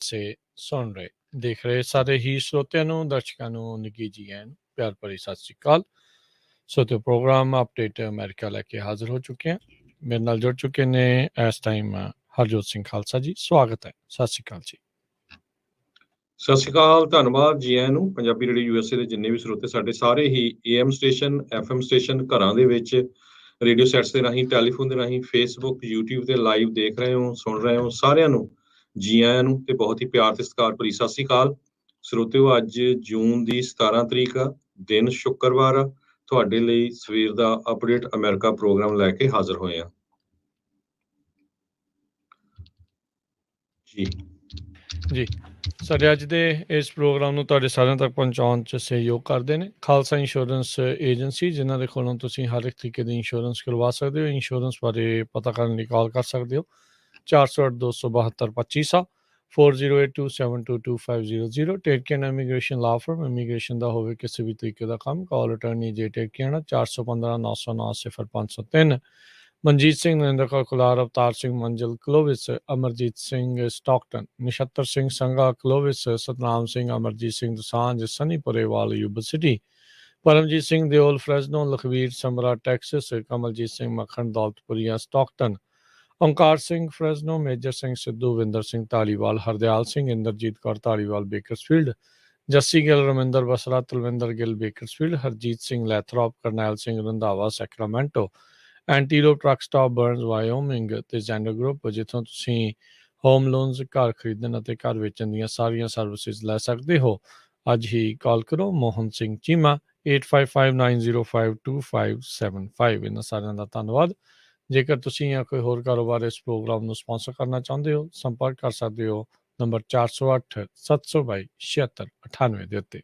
ਸੇ ਸੁਣ ਰਹੇ ਦੇਖ ਰਹੇ ਸਾਰੇ ਹੀ ਸਰੋਤਿਆਂ ਨੂੰ ਦਰਸ਼ਕਾਂ ਨੂੰ ਨਿੱਘੀ ਜੀ ਐਨ ਪਿਆਰ ਭਰੀ ਸਤਿ ਸ਼੍ਰੀ ਅਕਾਲ। ਸੋ ਤੇ ਪ੍ਰੋਗਰਾਮ ਅਪਡੇਟ ਅਮਰੀਕਾ ਲੈ ਕੇ ਹਾਜ਼ਰ ਹੋ ਚੁੱਕੇ ਹਾਂ। ਮੇਰੇ ਨਾਲ ਜੁੜ ਚੁੱਕੇ ਨੇ ਇਸ ਟਾਈਮ ਹਰਜੋਤ ਸਿੰਘ ਖਾਲਸਾ ਜੀ। ਸਵਾਗਤ ਹੈ, ਸਤਿ ਸ਼੍ਰੀ ਅਕਾਲ ਜੀ। ਸਤਿ ਸ਼੍ਰੀ ਅਕਾਲ, ਧੰਨਵਾਦ ਜੀ ਆਇਆਂ ਨੂੰ। ਪੰਜਾਬੀ ਰੇਡੀਓ ਯੂਐਸਏ ਦੇ ਜਿੰਨੇ ਵੀ ਸਰੋਤੇ ਸਾਡੇ ਸਾਰੇ ਹੀ AM ਸਟੇਸ਼ਨ FM ਸਟੇਸ਼ਨ ਘਰਾਂ ਦੇ ਵਿੱਚ ਰੇਡੀਓ ਸੈਟਸ ਦੇ ਰਾਹੀਂ ਟੈਲੀਫੋਨ ਦੇ ਰਾਹੀਂ ਫੇਸਬੁੱਕ YouTube ਤੇ ਲਾਈਵ ਦੇਖ ਰਹੇ ਹੋ ਸੁਣ ਰਹੇ ਹੋ ਸਾਰਿਆਂ ਨੂੰ ਜੀ ਆਇਆਂ ਨੂੰ ਤੇ ਬਹੁਤ ਹੀ ਪਿਆਰ ਤੇ ਸਤਿਕਾਰ ਭਰੀ ਸਤਿ ਸ਼੍ਰੀ ਅਕਾਲ ਸਰੋਤਿਓ। ਅੱਜ ਜੂਨ ਦੀ 17 ਤਰੀਕ ਆ, ਦਿਨ ਸ਼ੁੱਕਰਵਾਰ ਆ। ਤੁਹਾਡੇ ਲਈ ਸਵੇਰ ਦਾ ਅਪਡੇਟ ਅਮਰੀਕਾ ਪ੍ਰੋਗਰਾਮ ਲੈ ਕੇ ਹਾਜ਼ਰ ਹੋਏ ਆ ਜੀ। ਸਾਡੇ ਅੱਜ ਦੇ ਇਸ ਪ੍ਰੋਗਰਾਮ ਨੂੰ ਤੁਹਾਡੇ ਸਾਰਿਆਂ ਤੱਕ ਪਹੁੰਚਾਉਣ 'ਚ ਸਹਿਯੋਗ ਕਰਦੇ ਨੇ ਖਾਲਸਾ ਇੰਸ਼ੋਰੈਂਸ ਏਜੰਸੀ, ਜਿਨ੍ਹਾਂ ਦੇ ਕੋਲੋਂ ਤੁਸੀਂ ਹਰ ਇੱਕ ਤਰੀਕੇ ਦੀ ਇੰਸ਼ੋਰੈਂਸ ਕਰਵਾ ਸਕਦੇ ਹੋ। ਇੰਸ਼ੋਰੈਂਸ ਬਾਰੇ ਪਤਾ ਕਰਨ ਲਈ ਕਾਲ ਕਰ ਸਕਦੇ ਹੋ 408-272-2500 4082722500। ਟੇਕੀਆਨਾ ਇਮੀਗ੍ਰੇਸ਼ਨ ਲਾ ਫਰਮ, ਇਮੀਗ੍ਰੇਸ਼ਨ ਦਾ ਹੋਵੇ ਕਿਸੇ ਵੀ ਤਰੀਕੇ ਦਾ ਕੰਮ, ਕਾਲ ਅਟਰਨੀ ਜੇ ਟੇਕੀਆਨਾ 415-909-0503। Manjeet Singh, Narendra Kaur Kular, Avtar Singh Manzil Clovis, Amarjit Singh Stockton, Nachhattar Singh Sangha Clovis, Satnam Singh, Amarjit Singh Dosanjh Sunny Purewal Yuba City, Paramjit Singh Deol Fresno, Lakhvir Samra Texas, Kamaljit Singh Makhan Daulatpuria Stockton, Onkar Singh Fresno, Major Singh Sidhu, Vinder Singh Dhaliwal, Hardial Singh, Inderjit Kaur Dhaliwal Bakersfield, Jassi Gill, Raminder Basra, Talwinder Gill Bakersfield, Harjit Singh Lathrop, Karnail Singh Randhawa Sacramento, ਐਂਟੀਰੋ ਟਰੱਕ ਸਟਾਪ ਬਰਨਜ਼ ਵਾਇਓਮਿੰਗ ਤੇ ਜੈਂਡਰ ਗਰੁੱਪ, ਜਿੱਥੋਂ ਤੁਸੀਂ ਹੋਮ ਲੋਨਸ, ਘਰ ਖਰੀਦਣ ਅਤੇ ਘਰ ਵੇਚਣ ਦੀਆਂ ਸਾਰੀਆਂ ਸਰਵਿਸਿਜ਼ ਲੈ ਸਕਦੇ ਹੋ। ਅੱਜ ਹੀ ਕਾਲ ਕਰੋ ਮੋਹਨ ਸਿੰਘ ਚੀਮਾ 8559052575। ਇਹਨਾਂ ਸਾਰਿਆਂ ਦਾ ਧੰਨਵਾਦ। ਜੇਕਰ ਤੁਸੀਂ ਜਾਂ ਕੋਈ ਹੋਰ ਕਾਰੋਬਾਰ ਇਸ ਪ੍ਰੋਗਰਾਮ ਨੂੰ ਸਪਾਂਸਰ ਕਰਨਾ ਚਾਹੁੰਦੇ ਹੋ, ਸੰਪਰਕ ਕਰ ਸਕਦੇ ਹੋ ਨੰਬਰ 408-722-7698 ਦੇ ਉੱਤੇ।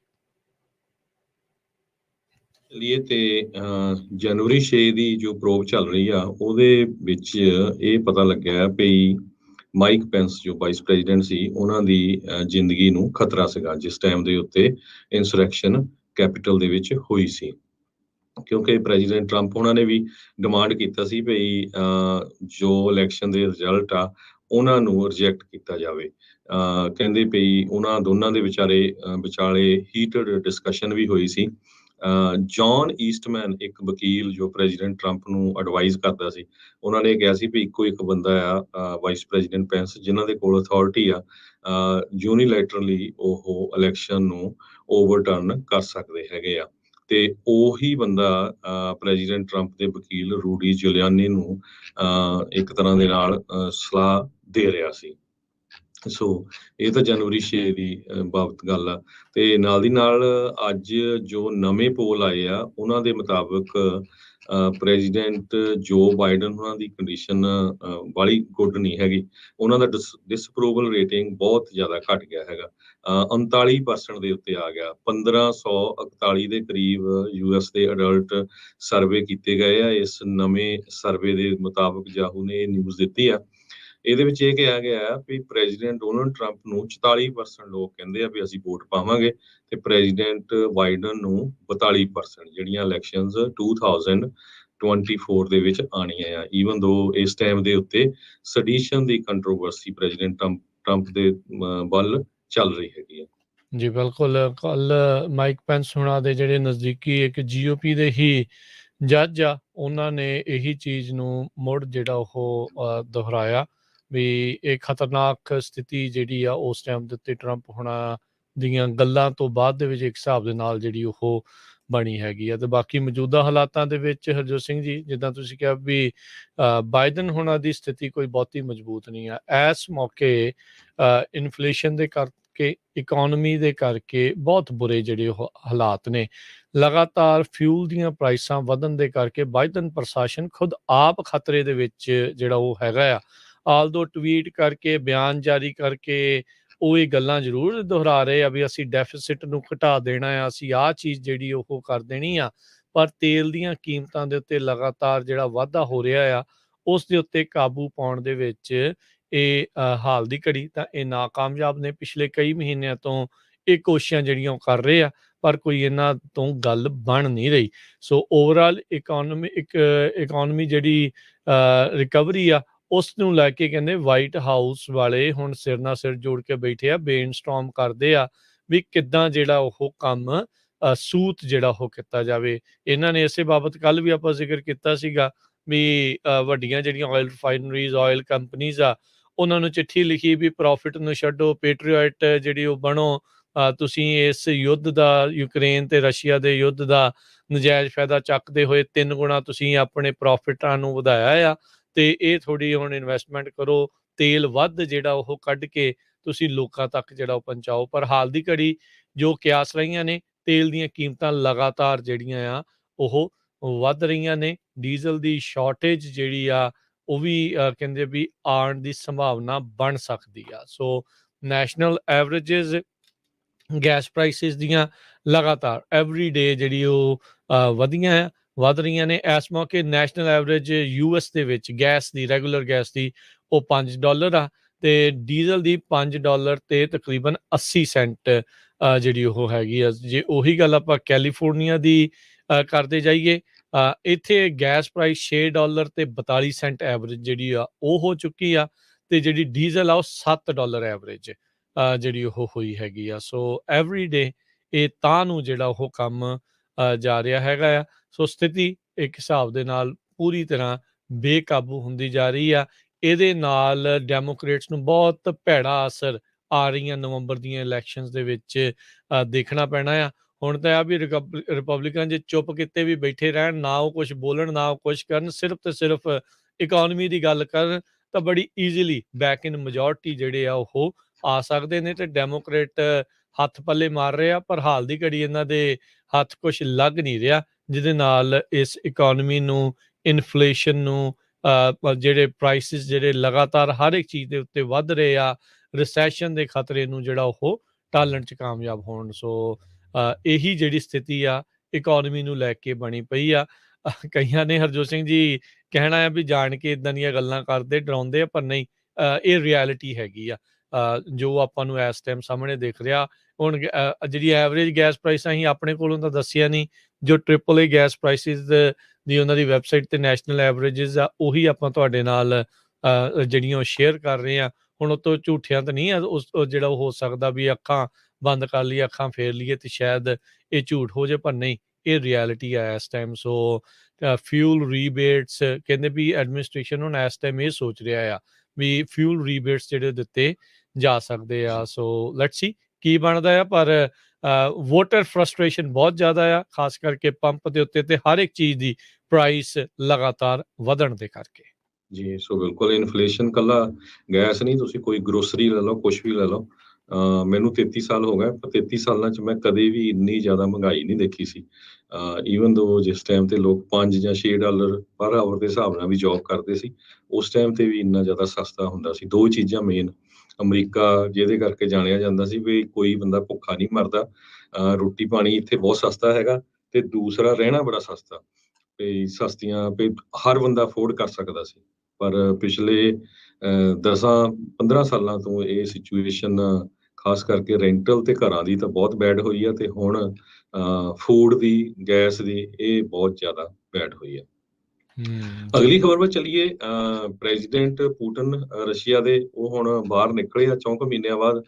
ਚਲੀਏ ਤੇ ਜਨਵਰੀ 6 ਦੀ ਜੋ ਪ੍ਰੋਬ ਚੱਲ ਰਹੀ ਆ ਉਹਦੇ ਵਿੱਚ ਇਹ ਪਤਾ ਲੱਗਿਆ ਵੀ ਮਾਈਕ ਪੈਂਸ ਜੋ ਵਾਈਸ ਪ੍ਰੈਜ਼ੀਡੈਂਟ ਸੀ ਉਹਨਾਂ ਦੀ ਜ਼ਿੰਦਗੀ ਨੂੰ ਖਤਰਾ ਸੀਗਾ ਜਿਸ ਟਾਈਮ ਦੇ ਉੱਤੇ ਇਨਸਰੈਕਸ਼ਨ ਕੈਪੀਟਲ ਦੇ ਵਿੱਚ ਹੋਈ ਸੀ, ਕਿਉਂਕਿ ਪ੍ਰੈਜ਼ੀਡੈਂਟ ਟਰੰਪ ਉਹਨਾਂ ਨੇ ਵੀ ਡਿਮਾਂਡ ਕੀਤਾ ਸੀ ਵੀ ਜੋ ਇਲੈਕਸ਼ਨ ਦੇ ਰਿਜ਼ਲਟ ਆ ਉਹਨਾਂ ਨੂੰ ਰਿਜੈਕਟ ਕੀਤਾ ਜਾਵੇ। ਕਹਿੰਦੇ ਵੀ ਉਹਨਾਂ ਦੋਨਾਂ ਦੇ ਵਿਚਾਲੇ ਹੀਟਡ ਡਿਸਕਸ਼ਨ ਵੀ ਹੋਈ ਸੀ। ਜੌਨ ਈਸਟਮੈਨ, ਇੱਕ ਵਕੀਲ ਜੋ ਪ੍ਰੈਜ਼ੀਡੈਂਟ ਟਰੰਪ ਨੂੰ ਐਡਵਾਈਜ਼ ਕਰਦਾ ਸੀ, ਉਹਨਾਂ ਨੇ ਕਿਹਾ ਸੀ ਵੀ ਇੱਕੋ ਇੱਕ ਬੰਦਾ ਆ ਵਾਈਸ ਪ੍ਰੈਜ਼ੀਡੈਂਟ ਪੈਂਸ ਜਿਨ੍ਹਾਂ ਦੇ ਕੋਲ ਅਥਾਰਟੀ ਆ ਯੂਨੀਲੈਟਰਲੀ ਉਹ ਇਲੈਕਸ਼ਨ ਨੂੰ ਓਵਰਟਰਨ ਕਰ ਸਕਦੇ ਹੈਗੇ ਆ। ਤੇ ਉਹੀ ਬੰਦਾ ਪ੍ਰੈਜ਼ੀਡੈਂਟ ਟਰੰਪ ਦੇ ਵਕੀਲ ਰੂਡੀ ਜੁਲਿਆਨੀ ਨੂੰ ਇੱਕ ਤਰ੍ਹਾਂ ਦੇ ਨਾਲ ਸਲਾਹ ਦੇ ਰਿਹਾ ਸੀ। ਸੋ ਇਹ ਤਾਂ ਜਨਵਰੀ 6 ਦੀ ਬਾਬਤ ਗੱਲ ਆ। ਤੇ ਨਾਲ ਦੀ ਨਾਲ ਅੱਜ ਜੋ ਨਵੇਂ ਪੋਲ ਆਏ ਆ ਉਹਨਾਂ ਦੇ ਮੁਤਾਬਕ ਪ੍ਰੈਜ਼ੀਡੈਂਟ ਜੋ ਬਾਈਡਨ ਉਹਨਾਂ ਦੀ ਕੰਡੀਸ਼ਨ ਵਾਲੀ ਗੁੱਡ ਨਹੀਂ ਹੈਗੀ। ਉਹਨਾਂ ਦਾ ਡਿਸਅਪਰੂਵਲ ਰੇਟਿੰਗ ਬਹੁਤ ਜ਼ਿਆਦਾ ਘਟ ਗਿਆ ਹੈਗਾ, 39% ਦੇ ਉੱਤੇ ਆ ਗਿਆ। 1541 ਦੇ ਕਰੀਬ US ਦੇ ਅਡਲਟ ਸਰਵੇ ਕੀਤੇ ਗਏ ਆ। ਇਸ ਨਵੇਂ ਸਰਵੇ ਦੇ ਮੁਤਾਬਕ ਯਾਹੂ ਨੇ ਨਿਊਜ਼ ਦਿੱਤੀ ਆ। ਇਹਦੇ ਵਿੱਚ ਇਹ ਕਿਹਾ ਗਿਆ ਵੀ ਪ੍ਰੈਜ਼ੀਡੈਂਟ ਡੋਨਲਡ ਟਰੰਪ ਨੂੰ 44% ਲੋਕ ਕਹਿੰਦੇ ਆ ਵੀ ਅਸੀਂ ਵੋਟ ਪਾਵਾਂਗੇ ਤੇ ਪ੍ਰੈਜ਼ੀਡੈਂਟ ਬਾਈਡਨ ਨੂੰ 42%, ਜਿਹੜੀਆਂ ਇਲੈਕਸ਼ਨਸ 2024 ਦੇ ਵਿੱਚ ਆਣੀਆਂ ਆ। ਈਵਨ ਦੋ ਇਸ ਟਾਈਮ ਦੇ ਉੱਤੇ ਸੈਡੀਸ਼ਨ ਦੀ ਕੰਟਰੋਵਰਸੀ ਪ੍ਰੈਜ਼ੀਡੈਂਟ ਟਰੰਪ ਦੇ ਵੱਲ ਚੱਲ ਰਹੀ ਹੈਗੀ ਆ। ਜੀ ਬਿਲਕੁਲ। ਕੱਲ ਮਾਈਕ ਪੈਂਸ ਹੁਣਾਂ ਦੇ ਜਿਹੜੇ ਨਜ਼ਦੀਕੀ ਇੱਕ GOP ਦੇ ਹੀ ਜੱਜ ਆ, ਉਹਨਾਂ ਨੇ ਇਹੀ ਚੀਜ਼ ਨੂੰ ਮੁੜ ਜਿਹੜਾ ਉਹ ਦੁਹਰਾਇਆ ਵੀ ਇਹ ਖਤਰਨਾਕ ਸਥਿਤੀ ਜਿਹੜੀ ਆ ਉਸ ਟਾਈਮ ਦੇ ਉੱਤੇ ਟਰੰਪ ਹੁਣਾਂ ਦੀਆਂ ਗੱਲਾਂ ਤੋਂ ਬਾਅਦ ਦੇ ਵਿੱਚ ਇੱਕ ਹਿਸਾਬ ਦੇ ਨਾਲ ਜਿਹੜੀ ਉਹ ਬਣੀ ਹੈਗੀ ਆ। ਤੇ ਬਾਕੀ ਮੌਜੂਦਾ ਹਾਲਾਤਾਂ ਦੇ ਵਿੱਚ ਹਰਜੋਤ ਸਿੰਘ ਜੀ, ਜਿੱਦਾਂ ਤੁਸੀਂ ਕਿਹਾ ਵੀ ਬਾਈਡਨ ਹੁਣਾਂ ਦੀ ਸਥਿਤੀ ਕੋਈ ਬਹੁਤੀ ਮਜ਼ਬੂਤ ਨਹੀਂ ਆ ਇਸ ਮੌਕੇ। ਇਨਫਲੇਸ਼ਨ ਦੇ ਕਰਕੇ, ਇਕੋਨਮੀ ਦੇ ਕਰਕੇ ਬਹੁਤ ਬੁਰੇ ਜਿਹੜੇ ਉਹ ਹਾਲਾਤ ਨੇ। ਲਗਾਤਾਰ ਫਿਊਲ ਦੀਆਂ ਪ੍ਰਾਈਸਾਂ ਵਧਣ ਦੇ ਕਰਕੇ ਬਾਈਡਨ ਪ੍ਰਸ਼ਾਸਨ ਖੁਦ ਆਪ ਖਤਰੇ ਦੇ ਵਿੱਚ ਜਿਹੜਾ ਉਹ ਹੈਗਾ ਆ। ਆਲਦੋ ਟਵੀਟ ਕਰਕੇ, ਬਿਆਨ ਜਾਰੀ ਕਰਕੇ ਉਹ ਇਹ ਗੱਲਾਂ ਜ਼ਰੂਰ ਦੁਹਰਾ ਰਹੇ ਆ ਵੀ ਅਸੀਂ ਡੈਫਿਸਿਟ ਨੂੰ ਘਟਾ ਦੇਣਾ ਆ, ਅਸੀਂ ਆਹ ਚੀਜ਼ ਜਿਹੜੀ ਉਹ ਕਰ ਦੇਣੀ ਆ, ਪਰ ਤੇਲ ਦੀਆਂ ਕੀਮਤਾਂ ਦੇ ਉੱਤੇ ਲਗਾਤਾਰ ਜਿਹੜਾ ਵਾਧਾ ਹੋ ਰਿਹਾ ਆ ਉਸ ਦੇ ਉੱਤੇ ਕਾਬੂ ਪਾਉਣ ਦੇ ਵਿੱਚ ਇਹ ਹਾਲ ਦੀ ਘੜੀ ਤਾਂ ਇਹ ਨਾਕਾਮਯਾਬ ਨੇ। ਪਿਛਲੇ ਕਈ ਮਹੀਨਿਆਂ ਤੋਂ ਇਹ ਕੋਸ਼ਿਸ਼ਾਂ ਜਿਹੜੀਆਂ ਉਹ ਕਰ ਰਹੇ ਆ, ਪਰ ਕੋਈ ਇਹਨਾਂ ਤੋਂ ਗੱਲ ਬਣ ਨਹੀਂ ਰਹੀ। ਸੋ ਓਵਰਆਲ ਇਕੋਨਮੀ ਜਿਹੜੀ ਰਿਕਵਰੀ ਆ ਉਸ ਨੂੰ ਲੈ ਕੇ ਕਹਿੰਦੇ ਵਾਈਟ ਹਾਊਸ ਵਾਲੇ ਹੁਣ ਸਿਰ ਨਾਲ ਸਿਰ ਜੋੜ ਕੇ ਬੈਠੇ ਆ, ਬ੍ਰੇਨਸਟਾਰਮ ਕਰਦੇ ਆ ਵੀ ਕਿੱਦਾਂ ਜਿਹੜਾ ਉਹ ਕੰਮ ਸੂਤ ਜਿਹੜਾ ਉਹ ਕੀਤਾ ਜਾਵੇ। ਇਹਨਾਂ ਨੇ ਇਸੇ ਬਾਬਤ ਕੱਲ ਵੀ ਆਪਾਂ ਜ਼ਿਕਰ ਕੀਤਾ ਸੀਗਾ ਵੀ ਵੱਡੀਆਂ ਜਿਹੜੀਆਂ ਆਇਲ ਰਿਫਾਈਨਰੀਜ਼, ਆਇਲ ਕੰਪਨੀਜ਼ ਆ, ਉਹਨਾਂ ਨੂੰ ਚਿੱਠੀ ਲਿਖੀ ਵੀ ਪ੍ਰੋਫਿਟ ਨੂੰ ਛੱਡੋ, ਪੇਟਰੀਓਟ ਜਿਹੜੀ ਉਹ ਬਣੋ, ਤੁਸੀਂ ਇਸ ਯੁੱਧ ਦਾ, ਯੂਕਰੇਨ ਤੇ ਰਸ਼ੀਆ ਦੇ ਯੁੱਧ ਦਾ ਨਜਾਇਜ਼ ਫਾਇਦਾ ਚੱਕਦੇ ਹੋਏ 3 ਗੁਣਾ ਤੁਸੀਂ ਆਪਣੇ ਪ੍ਰੋਫਿਟਾਂ ਨੂੰ ਵਧਾਇਆ ਆ, ਤੇ ਇਹ ਥੋੜੀ ਹੁਣ ਇਨਵੈਸਟਮੈਂਟ ਕਰੋ, ਤੇਲ ਵੱਧ ਜਿਹੜਾ ਉਹ ਕੱਢ ਕੇ ਤੁਸੀਂ ਲੋਕਾਂ ਤੱਕ ਜਿਹੜਾ ਉਹ ਪਹੁੰਚਾਓ। ਪਰ ਹਾਲ ਦੀ ਘੜੀ ਜੋ ਕਿਆਸ ਰਹੀਆਂ ਨੇ, ਤੇਲ ਦੀਆਂ ਕੀਮਤਾਂ ਲਗਾਤਾਰ ਜਿਹੜੀਆਂ ਆ ਉਹ ਵੱਧ ਰਹੀਆਂ ਨੇ। ਡੀਜ਼ਲ ਦੀ ਸ਼ਾਰਟੇਜ ਜਿਹੜੀ ਆ ਉਹ ਵੀ ਕਹਿੰਦੇ ਵੀ ਆਉਣ ਦੀ ਸੰਭਾਵਨਾ ਬਣ ਸਕਦੀ ਆ। ਸੋ ਨੈਸ਼ਨਲ ਐਵਰੇਜਸ ਗੈਸ ਪ੍ਰਾਈਸਿਸ ਦੀਆਂ ਲਗਾਤਾਰ ਐਵਰੀ ਡੇ ਜਿਹੜੀ ਉਹ ਵੱਧ ਰਹੀਆਂ ਨੇ। ਇਸ ਮੌਕੇ ਨੈਸ਼ਨਲ ਐਵਰੇਜ US ਦੇ ਵਿੱਚ ਗੈਸ ਦੀ, ਰੈਗੂਲਰ ਗੈਸ ਦੀ, ਉਹ $5 ਆ, ਤੇ ਡੀਜ਼ਲ ਦੀ $5 ਤੇ ਤਕਰੀਬਨ 80 ਸੈਂਟ ਜਿਹੜੀ ਉਹ ਹੈਗੀ ਆ। ਜੇ ਉਹੀ ਗੱਲ ਆਪਾਂ ਕੈਲੀਫੋਰਨੀਆ ਦੀ ਕਰਦੇ ਜਾਈਏ, ਇੱਥੇ ਗੈਸ ਪ੍ਰਾਈਸ $6 ਤੇ 42 ਸੈਂਟ ਐਵਰੇਜ ਜਿਹੜੀ ਆ ਉਹ ਹੋ ਚੁੱਕੀ ਆ, ਤੇ ਜਿਹੜੀ ਡੀਜ਼ਲ ਆ ਉਹ $7 ਐਵਰੇਜ ਜਿਹੜੀ ਉਹ ਹੋਈ ਹੈਗੀ ਆ। ਸੋ ਐਵਰੀ ਡੇ ਇਹ ਤਾਂ ਨੂੰ ਜਿਹੜਾ ਉਹ ਕੰਮ ਜਾ ਰਿਹਾ ਹੈਗਾ ਆ। ਸੋ ਸਥਿਤੀ ਇੱਕ ਹਿਸਾਬ ਦੇ ਨਾਲ ਪੂਰੀ ਤਰ੍ਹਾਂ ਬੇਕਾਬੂ ਹੁੰਦੀ ਜਾ ਰਹੀ ਆ। ਇਹਦੇ ਨਾਲ ਡੈਮੋਕ੍ਰੇਟਸ ਨੂੰ ਬਹੁਤ ਭੈੜਾ ਅਸਰ ਆ ਰਹੀਆਂ ਨਵੰਬਰ ਦੀਆਂ ਇਲੈਕਸ਼ਨਸ ਦੇ ਵਿੱਚ ਦੇਖਣਾ ਪੈਣਾ ਆ। ਹੁਣ ਤਾਂ ਆ ਵੀ ਰਿਪਬਲਿਕਨ ਜੇ ਚੁੱਪ ਕੀਤੇ ਵੀ ਬੈਠੇ ਰਹਿਣ, ਨਾ ਉਹ ਕੁਝ ਬੋਲਣ, ਨਾ ਉਹ ਕੁਝ ਕਰਨ, ਸਿਰਫ ਤੇ ਸਿਰਫ ਇਕੋਨਮੀ ਦੀ ਗੱਲ ਕਰਨ, ਤਾਂ ਬੜੀ ਈਜ਼ੀਲੀ ਬੈਕ ਇਨ ਮੈਜੋਰਟੀ ਜਿਹੜੇ ਆ ਉਹ ਆ ਸਕਦੇ ਨੇ। ਤੇ ਡੈਮੋਕ੍ਰੇਟ ਹੱਥ ਪੱਲੇ ਮਾਰ ਰਹੇ ਆ, ਪਰ ਹਾਲ ਦੀ ਘੜੀ ਇਹਨਾਂ ਦੇ ਹੱਥ ਕੁਝ ਲੱਗ ਨਹੀਂ ਰਿਹਾ, ਜਿਹਦੇ ਨਾਲ ਇਸ ਇਕੋਨਮੀ ਨੂੰ, ਇਨਫਲੇਸ਼ਨ ਨੂੰ, ਜਿਹੜੇ ਪ੍ਰਾਈਸਿਸ ਜਿਹੜੇ ਲਗਾਤਾਰ ਹਰ ਇੱਕ ਚੀਜ਼ ਦੇ ਉੱਤੇ ਵੱਧ ਰਹੇ ਆ, ਰਿਸੈਸ਼ਨ ਦੇ ਖਤਰੇ ਨੂੰ ਜਿਹੜਾ ਉਹ ਟਾਲਣ 'ਚ ਕਾਮਯਾਬ ਹੋਣ। ਸੋ ਇਹੀ ਜਿਹੜੀ ਸਥਿਤੀ ਆ ਇਕੋਨਮੀ ਨੂੰ ਲੈ ਕੇ ਬਣੀ ਪਈ ਆ। ਕਈਆਂ ਨੇ ਹਰਜੋਤ ਸਿੰਘ ਜੀ ਕਹਿਣਾ ਆ ਵੀ ਜਾਣ ਕੇ ਇਦਾਂ ਦੀਆਂ ਗੱਲਾਂ ਕਰਦੇ, ਡਰਾਉਂਦੇ ਆ, ਪਰ ਨਹੀਂ, ਇਹ ਰਿਐਲਿਟੀ ਹੈਗੀ ਆ ਜੋ ਆਪਾਂ ਨੂੰ ਇਸ ਟਾਈਮ ਸਾਹਮਣੇ ਦਿਖ ਰਿਹਾ। ਹੁਣ ਜਿਹੜੀ ਐਵਰੇਜ ਗੈਸ ਪ੍ਰਾਈਸ ਅਸੀਂ ਆਪਣੇ ਕੋਲੋਂ ਤਾਂ ਦੱਸਿਆ ਨਹੀਂ, ਜੋ AAA ਗੈਸ ਪ੍ਰਾਈਸਿਸ ਦੀ ਉਹਨਾਂ ਦੀ ਵੈਬਸਾਈਟ ਤੇ ਨੈਸ਼ਨਲ ਐਵਰੇਜਸ ਆ, ਉਹੀ ਆਪਾਂ ਤੁਹਾਡੇ ਨਾਲ ਜਿਹੜੀਆਂ ਉਹ ਸ਼ੇਅਰ ਕਰ ਰਹੇ ਆ। ਹੁਣ ਉਹ ਤੋਂ ਝੂਠਿਆਂ ਤਾਂ ਨਹੀਂ ਆ ਉਸ ਜਿਹੜਾ ਉਹ ਹੋ ਸਕਦਾ ਵੀ ਅੱਖਾਂ ਬੰਦ ਕਰ ਲਈਏ, ਅੱਖਾਂ ਫੇਰ ਲਈਏ ਤੇ ਸ਼ਾਇਦ ਇਹ ਝੂਠ ਹੋ ਜਾਏ, ਪਰ ਨਹੀਂ, ਇਹ ਰਿਐਲਿਟੀ ਆ ਇਸ ਟਾਈਮ। ਸੋ ਫਿਊਲ ਰੀਬੇਟਸ ਕਹਿੰਦੇ ਵੀ ਐਡਮਿਨਿਸਟ੍ਰੇਸ਼ਨ ਹੁਣ ਇਸ ਟਾਈਮ ਇਹ ਸੋਚ ਰਿਹਾ ਆ ਵੀ ਫਿਊਲ ਰੀਬੇਟਸ ਜਿਹੜੇ ਦਿੱਤੇ ਜਾ ਸਕਦੇ ਆ। ਸੋ ਲੈਟਸ ਸੀ ਕੀ ਬਣਦਾ ਆ, ਪਰ ਵੋਟਰ ਫਰਸਟ੍ਰੇਸ਼ਨ ਬਹੁਤ ਜ਼ਿਆਦਾ ਆ, ਖਾਸ ਕਰਕੇ ਪੰਪ ਦੇ ਉੱਤੇ ਤੇ ਹਰ ਇੱਕ ਚੀਜ਼ ਦੀ ਪ੍ਰਾਈਸ ਲਗਾਤਾਰ ਵਧਣ ਦੇ ਕਰਕੇ। ਜੀ, ਸੋ ਬਿਲਕੁਲ ਇਨਫਲੇਸ਼ਨ ਕੱਲਾ ਗੈਸ ਨਹੀਂ, ਤੁਸੀਂ ਕੋਈ ਗਰੋਸਰੀ ਲੈ ਲਓ, ਕੁਛ ਵੀ ਲੈ ਲਓ। ਮੈਨੂੰ 33 ਸਾਲ ਹੋ ਗਏ, ਪਰ 33 ਸਾਲਾਂ 'ਚ ਮੈਂ ਕਦੇ ਵੀ ਇੰਨੀ ਜ਼ਿਆਦਾ ਮਹਿੰਗਾਈ ਨਹੀਂ ਦੇਖੀ ਸੀ। ਈਵਨ ਦੋ ਜਿਸ ਟਾਈਮ ਤੇ ਲੋਕ $5 ਜਾਂ $6 ਪਰ ਆਵਰ ਦੇ ਹਿਸਾਬ ਨਾਲ ਵੀ ਜੋਬ ਕਰਦੇ ਸੀ, ਉਸ ਟਾਈਮ ਤੇ ਵੀ ਇੰਨਾ ਜ਼ਿਆਦਾ ਸਸਤਾ ਹੁੰਦਾ ਸੀ। 2 ਚੀਜ਼ਾਂ ਮੇਨ, ਅਮਰੀਕਾ ਜਿਹਦੇ ਕਰਕੇ ਜਾਣਿਆ ਜਾਂਦਾ ਸੀ ਵੀ ਕੋਈ ਬੰਦਾ ਭੁੱਖਾ ਨਹੀਂ ਮਰਦਾ, ਰੋਟੀ ਪਾਣੀ ਇੱਥੇ ਬਹੁਤ ਸਸਤਾ ਹੈਗਾ, ਤੇ ਦੂਸਰਾ ਰਹਿਣਾ ਬੜਾ ਸਸਤਾ, ਵੀ ਸਸਤੀਆਂ ਵੀ ਹਰ ਬੰਦਾ ਅਫੋਰਡ ਕਰ ਸਕਦਾ ਸੀ। ਪਰ ਪਿਛਲੇ 10-15 ਸਾਲਾਂ ਤੋਂ ਇਹ ਸਿਚੁਏਸ਼ਨ ਖਾਸ ਕਰਕੇ ਰੈਂਟਲ ਤੇ ਘਰਾਂ ਦੀ ਤਾਂ ਬਹੁਤ ਬੈਡ ਹੋਈ ਆ, ਤੇ ਹੁਣ ਫੂਡ ਦੀ, ਗੈਸ ਦੀ, ਇਹ ਬਹੁਤ ਜ਼ਿਆਦਾ ਬੈਡ ਹੋਈ ਆ। ਅਗਲੀ ਖਬਰ ਵੱਲ ਚੱਲੀਏ। ਪ੍ਰੈਜ਼ੀਡੈਂਟ ਪੁਟਿਨ ਰਸ਼ੀਆ ਦੇ, ਉਹ ਹੁਣ ਬਾਹਰ ਨਿਕਲੇ ਆ 4 ਮਹੀਨਿਆਂ ਬਾਅਦ।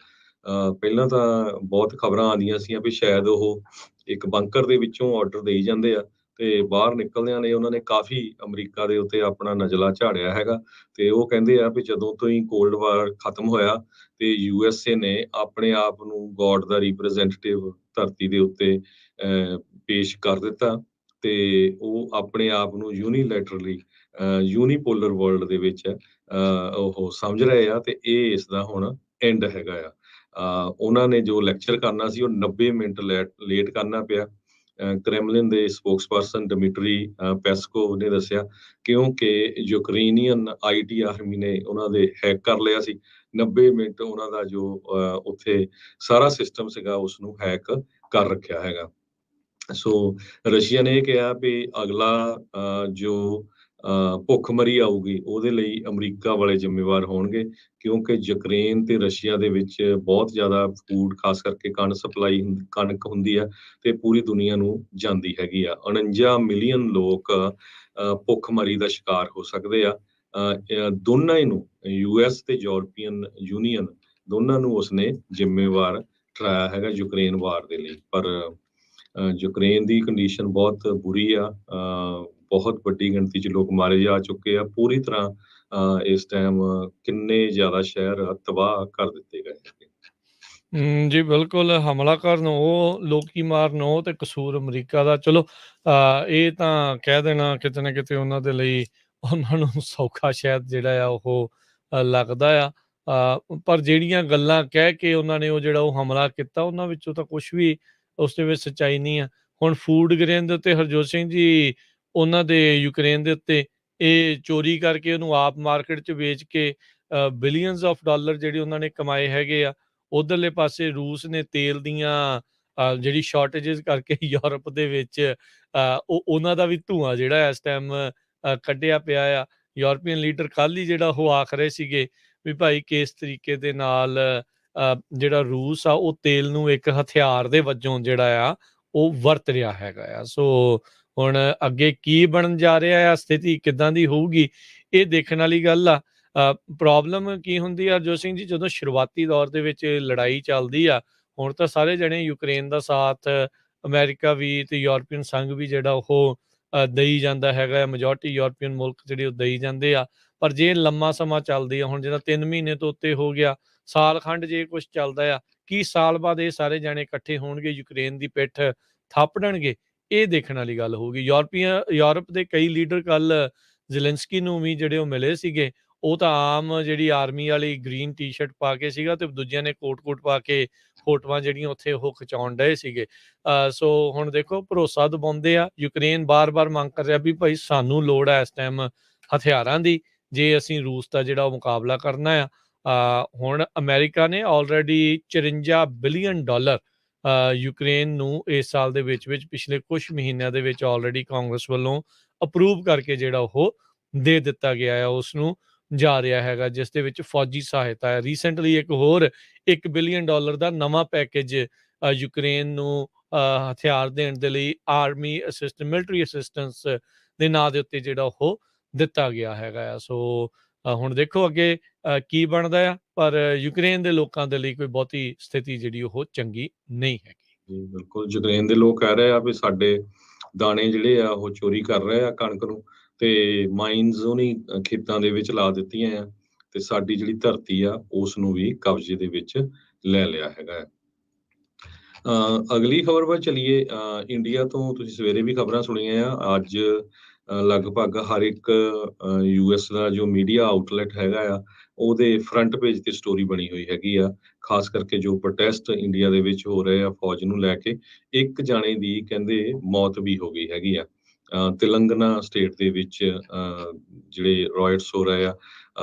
ਪਹਿਲਾਂ ਤਾਂ ਬਹੁਤ ਖਬਰਾਂ ਆਉਂਦੀਆਂ ਸੀਆਂ ਵੀ ਸ਼ਾਇਦ ਉਹ ਇੱਕ ਬੰਕਰ ਦੇ ਵਿੱਚੋਂ ਆਰਡਰ ਦੇਈ ਜਾਂਦੇ ਆ, ਤੇ ਬਾਹਰ ਨਿਕਲਦਿਆਂ ਨੇ ਉਹਨਾਂ ਨੇ ਕਾਫੀ ਅਮਰੀਕਾ ਦੇ ਉੱਤੇ ਆਪਣਾ ਨਜ਼ਲਾ ਝਾੜਿਆ ਹੈਗਾ। ਤੇ ਉਹ ਕਹਿੰਦੇ ਆ ਵੀ ਜਦੋਂ ਤੋਂ ਹੀ ਕੋਲਡ ਵਾਰ ਖਤਮ ਹੋਇਆ ਤੇ USA ਨੇ ਆਪਣੇ ਆਪ ਨੂੰ ਗੋਡ ਦਾ ਰਿਪਰੈਜ਼ੈਂਟੇਟਿਵ ਧਰਤੀ ਦੇ ਉੱਤੇ ਪੇਸ਼ ਕਰ ਦਿੱਤਾ, ਤੇ ਉਹ ਆਪਣੇ ਆਪ ਨੂੰ ਯੂਨੀਲੈਟਰਲੀ ਯੂਨੀਪੋਲਰ ਵਰਲਡ ਦੇ ਵਿੱਚ ਉਹ ਸਮਝ ਰਹੇ ਆ, ਤੇ ਇਹ ਇਸ ਦਾ ਹੁਣ ਐਂਡ ਹੈਗਾ ਆ। ਉਹਨਾਂ ਨੇ ਜੋ ਲੈਕਚਰ ਕਰਨਾ ਸੀ ਉਹ 90 ਮਿੰਟ ਲੇਟ ਕਰਨਾ ਪਿਆ। ਕ੍ਰੈਮਲਿਨ ਦੇ ਸਪੋਕਸਪਰਸਨ ਡਿਮਿਟਰੀ ਪੈਸਕੋਵ ਨੇ ਦੱਸਿਆ, ਕਿਉਂਕਿ ਯੂਕਰੇਨੀਅਨ IT ਆਰਮੀ ਨੇ ਉਹਨਾਂ ਦੇ ਹੈਕ ਕਰ ਲਿਆ ਸੀ। 90 ਮਿੰਟ ਉਹਨਾਂ ਦਾ ਜੋ ਉੱਥੇ ਸਾਰਾ ਸਿਸਟਮ ਸੀਗਾ ਉਸਨੂੰ ਹੈਕ ਕਰ ਰੱਖਿਆ ਹੈਗਾ। ਸੋ ਰਸ਼ੀਆ ਨੇ ਇਹ ਕਿਹਾ ਵੀ ਅਗਲਾ ਜੋ ਭੁੱਖਮਰੀ ਆਊਗੀ ਉਹਦੇ ਲਈ ਅਮਰੀਕਾ ਵਾਲੇ ਜ਼ਿੰਮੇਵਾਰ ਹੋਣਗੇ, ਕਿਉਂਕਿ ਯੂਕਰੇਨ ਤੇ ਰਸ਼ੀਆ ਦੇ ਵਿੱਚ ਬਹੁਤ ਜ਼ਿਆਦਾ ਫੂਡ, ਖਾਸ ਕਰਕੇ ਕਣਕ ਹੁੰਦੀ ਆ, ਤੇ ਪੂਰੀ ਦੁਨੀਆ ਨੂੰ ਜਾਂਦੀ ਹੈਗੀ ਆ। 49 ਮਿਲੀਅਨ ਲੋਕ ਭੁੱਖਮਰੀ ਦਾ ਸ਼ਿਕਾਰ ਹੋ ਸਕਦੇ ਆ। ਦੋਨਾਂ ਹੀ ਨੂੰ, US ਤੇ ਯੂਰਪੀਅਨ ਯੂਨੀਅਨ ਦੋਨਾਂ ਨੂੰ ਉਸਨੇ ਜ਼ਿੰਮੇਵਾਰ ਠਹਿਰਾਇਆ ਹੈਗਾ ਯੂਕਰੇਨ ਵਾਰ ਦੇ ਲਈ। ਪਰ ਯੂਕਰੇਨ ਦੀ ਕੰਡੀਸ਼ਨ ਬਹੁਤ ਬੁਰੀ ਆ, ਬਹੁਤ ਵੱਡੀ ਗਿਣਤੀ 'ਚ ਲੋਕ ਮਾਰੇ ਜਾ ਚੁੱਕੇ ਆ, ਪੂਰੀ ਤਰ੍ਹਾਂ ਇਸ ਟਾਈਮ ਕਿੰਨੇ ਜ਼ਿਆਦਾ ਸ਼ਹਿਰ ਤਬਾਹ ਕਰ ਦਿੱਤੇ ਗਏ ਹੈਗੇ। ਜੀ ਬਿਲਕੁਲ, ਹਮਲਾ ਕਰਨ ਉਹ, ਲੋਕੀ ਮਾਰਨ ਉਹ, ਤੇ ਕਸੂਰ ਅਮਰੀਕਾ ਦਾ। ਚਲੋ ਇਹ ਤਾਂ ਕਹਿ ਦੇਣਾ ਕਿਤੇ ਨਾ ਕਿਤੇ ਉਹਨਾਂ ਦੇ ਲਈ, ਉਹਨਾਂ ਨੂੰ ਸੌਖਾ ਸ਼ਾਇਦ ਜਿਹੜਾ ਆ ਉਹ ਲੱਗਦਾ ਆ। ਪਰ ਜਿਹੜੀਆਂ ਗੱਲਾਂ ਕਹਿ ਕੇ ਉਹਨਾਂ ਨੇ ਉਹ ਜਿਹੜਾ ਉਹ ਹਮਲਾ ਕੀਤਾ, ਉਹਨਾਂ ਵਿੱਚੋਂ ਤਾਂ ਕੁਛ ਵੀ ਉਸ ਦੇ ਵਿੱਚ ਸੱਚਾਈ ਨਹੀਂ ਆ। ਹੁਣ ਫੂਡ ਗ੍ਰੇਨ ਦੇ ਉੱਤੇ ਹਰਜੋਤ ਸਿੰਘ ਜੀ, ਉਹਨਾਂ ਦੇ ਯੂਕਰੇਨ ਦੇ ਉੱਤੇ ਇਹ ਚੋਰੀ ਕਰਕੇ ਉਹਨੂੰ ਆਪ ਮਾਰਕੀਟ 'ਚ ਵੇਚ ਕੇ ਬਿਲੀਅਨਸ ਆਫ ਡਾਲਰ ਜਿਹੜੇ ਉਹਨਾਂ ਨੇ ਕਮਾਏ ਹੈਗੇ ਆ। ਉਧਰਲੇ ਪਾਸੇ ਰੂਸ ਨੇ ਤੇਲ ਦੀਆਂ ਜਿਹੜੀ ਸ਼ਾਰਟੇਜਿਸ ਕਰਕੇ ਯੂਰਪ ਦੇ ਵਿੱਚ ਉਹਨਾਂ ਦਾ ਵੀ ਧੂੰਆਂ ਜਿਹੜਾ ਇਸ ਟਾਈਮ ਕੱਢਿਆ ਪਿਆ ਆ। ਯੂਰਪੀਅਨ ਲੀਡਰ ਕੱਲ੍ਹ ਹੀ ਜਿਹੜਾ ਉਹ ਆਖ ਰਹੇ ਸੀਗੇ ਵੀ ਭਾਈ ਕਿਸ ਤਰੀਕੇ ਦੇ ਨਾਲ ਜਿਹੜਾ ਰੂਸ ਆ ਉਹ ਤੇਲ ਨੂੰ ਇੱਕ ਹਥਿਆਰ ਦੇ ਵਜੋਂ ਜਿਹੜਾ ਆ ਉਹ ਵਰਤ ਰਿਹਾ ਹੈਗਾ ਆ। ਸੋ ਹੁਣ ਅੱਗੇ ਕੀ ਬਣਨ ਜਾ ਰਿਹਾ ਆ, ਸਥਿਤੀ ਕਿੱਦਾਂ ਦੀ ਹੋਊਗੀ, ਇਹ ਦੇਖਣ ਵਾਲੀ ਗੱਲ ਆ। ਪ੍ਰੋਬਲਮ ਕੀ ਹੁੰਦੀ ਆ ਹਰਜੋਤ ਸਿੰਘ ਜੀ, ਜਦੋਂ ਸ਼ੁਰੂਆਤੀ ਦੌਰ ਦੇ ਵਿੱਚ ਲੜਾਈ ਚੱਲਦੀ ਆ, ਹੁਣ ਤਾਂ ਸਾਰੇ ਜਣੇ ਯੂਕਰੇਨ ਦਾ ਸਾਥ, ਅਮਰੀਕਾ ਵੀ ਤੇ ਯੂਰਪੀਅਨ ਸੰਘ ਵੀ ਜਿਹੜਾ ਉਹ ਦਈ ਜਾਂਦਾ ਹੈਗਾ। ਮੈਜੋਰਟੀ ਯੂਰਪੀਅਨ ਮੁਲਕ ਜਿਹੜੇ ਉਹ ਦਈ ਜਾਂਦੇ ਆ। ਪਰ ਜੇ ਲੰਮਾ ਸਮਾਂ ਚੱਲਦੀ ਆ, ਹੁਣ ਜਿਹੜਾ 3 ਮਹੀਨੇ ਤੋਂ ਉੱਤੇ ਹੋ ਗਿਆ, ਸਾਲ ਖੰਡ ਜੇ ਕੁਛ ਚੱਲਦਾ ਆ, ਕੀ ਸਾਲ ਬਾਅਦ ਇਹ ਸਾਰੇ ਜਾਣੇ ਇਕੱਠੇ ਹੋਣਗੇ, ਯੂਕਰੇਨ ਦੀ ਪਿੱਠ ਥਾਪੜਨਗੇ? ਇਹ ਦੇਖਣ ਵਾਲੀ ਗੱਲ ਹੋਊਗੀ। ਯੂਰਪ ਦੇ ਕਈ ਲੀਡਰ ਕੱਲ ਜ਼ੈਲੈਂਸਕੀ ਨੂੰ ਵੀ ਜਿਹੜੇ ਉਹ ਮਿਲੇ ਸੀਗੇ, ਉਹ ਤਾਂ ਆਮ ਜਿਹੜੀ ਆਰਮੀ ਵਾਲੀ ਗ੍ਰੀਨ ਟੀ-ਸ਼ਰਟ ਪਾ ਕੇ ਸੀਗਾ, ਤੇ ਦੂਜਿਆਂ ਨੇ ਕੋਟ ਪਾ ਕੇ ਫੋਟੋਆਂ ਜਿਹੜੀਆਂ ਉੱਥੇ ਉਹ ਖਿਚਾਉਣ ਡਏ ਸੀਗੇ। ਸੋ ਹੁਣ ਦੇਖੋ, ਭਰੋਸਾ ਦਿਵਾਉਂਦੇ ਆ। ਯੂਕਰੇਨ ਬਾਰ-ਬਾਰ ਮੰਗ ਕਰ ਰਿਹਾ ਵੀ ਭਾਈ ਸਾਨੂੰ ਲੋੜ ਆ ਇਸ ਟਾਈਮ ਹਥਿਆਰਾਂ ਦੀ, ਜੇ ਅਸੀਂ ਰੂਸ ਦਾ ਜਿਹੜਾ ਉਹ ਮੁਕਾਬਲਾ ਕਰਨਾ ਆ। ਹੁਣ ਅਮਰੀਕਾ ਨੇ ਆਲਰੇਡੀ $54 ਬਿਲੀਅਨ ਯੂਕਰੇਨ ਨੂੰ ਇਸ ਸਾਲ ਦੇ ਵਿੱਚ ਪਿਛਲੇ ਕੁਝ ਮਹੀਨਿਆਂ ਦੇ ਵਿੱਚ ਆਲਰੇਡੀ ਕਾਂਗਰਸ ਵੱਲੋਂ ਅਪਰੂਵ ਕਰਕੇ ਜਿਹੜਾ ਉਹ ਦੇ ਦਿੱਤਾ ਗਿਆ ਆ, ਉਸਨੂੰ ਜਾ ਰਿਹਾ ਹੈਗਾ, ਜਿਸ ਦੇ ਵਿੱਚ ਫੌਜੀ ਸਹਾਇਤਾ ਹੈ। ਰੀਸੈਂਟਲੀ ਇੱਕ ਹੋਰ $1 ਬਿਲੀਅਨ ਦਾ ਨਵਾਂ ਪੈਕੇਜ ਯੂਕਰੇਨ ਨੂੰ ਹਥਿਆਰ ਦੇਣ ਦੇ ਲਈ ਆਰਮੀ ਮਿਲਟਰੀ ਅਸਿਸਟੈਂਸ ਦੇ ਨਾਂ ਦੇ ਉੱਤੇ ਜਿਹੜਾ ਉਹ ਦਿੱਤਾ ਗਿਆ ਹੈਗਾ ਆ। ਸੋ ਹੁਣ ਦੇਖੋ ਅੱਗੇ ਕੀ ਬਣਦਾ ਆ, ਪਰ ਯੂਕਰੇਨ ਦੇ ਲੋਕਾਂ ਦੇ ਲਈ ਕੋਈ ਬਹੁਤੀ ਸਥਿਤੀ ਜਿਹੜੀ ਉਹ ਚੰਗੀ ਨਹੀਂ ਹੈਗੀ। ਜੀ ਬਿਲਕੁਲ, ਯੂਕਰੇਨ ਦੇ ਲੋਕ ਕਹਿ ਰਹੇ ਆ ਵੀ ਸਾਡੇ ਦਾਣੇ ਜਿਹੜੇ ਆ ਉਹ ਚੋਰੀ ਕਰ ਰਹੇ ਆ ਕਣਕ ਨੂੰ, ਤੇ ਮਾਈਨਸ ਉਹਨੀ ਖੇਤਾਂ ਦੇ ਵਿੱਚ ਲਾ ਦਿੱਤੀਆਂ ਆ, ਤੇ ਸਾਡੀ ਜਿਹੜੀ ਧਰਤੀ ਆ ਉਸ ਨੂੰ ਵੀ ਕਬਜ਼ੇ ਦੇ ਵਿੱਚ ਲੈ ਲਿਆ ਹੈਗਾ। ਅਗਲੀ ਖਬਰ ਵੱਲ ਚਲੀਏ। ਇੰਡੀਆ ਤੋਂ ਤੁਸੀਂ ਸਵੇਰੇ ਵੀ ਖਬਰਾਂ ਸੁਣੀਆਂ ਆ। ਅੱਜ ਲਗਭਗ ਹਰ ਇੱਕ US ਦਾ ਜੋ ਮੀਡੀਆ ਆਊਟਲੈਟ ਹੈਗਾ ਆ, ਉਹਦੇ ਫਰੰਟ ਪੇਜ ਤੇ ਸਟੋਰੀ ਬਣੀ ਹੋਈ ਹੈਗੀ ਆ, ਖਾਸ ਕਰਕੇ ਜੋ ਪ੍ਰੋਟੈਸਟ ਇੰਡੀਆ ਦੇ ਵਿੱਚ ਹੋ ਰਹੇ ਆ ਫੌਜ ਨੂੰ ਲੈ ਕੇ। ਇੱਕ ਜਾਣੇ ਦੀ ਕਹਿੰਦੇ ਮੌਤ ਵੀ ਹੋ ਗਈ ਹੈਗੀ ਆ। ਤੇਲੰਗਾਨਾ ਸਟੇਟ ਦੇ ਵਿੱਚ ਜਿਹੜੇ ਰਾਇਟਸ ਹੋ ਰਹੇ ਆ,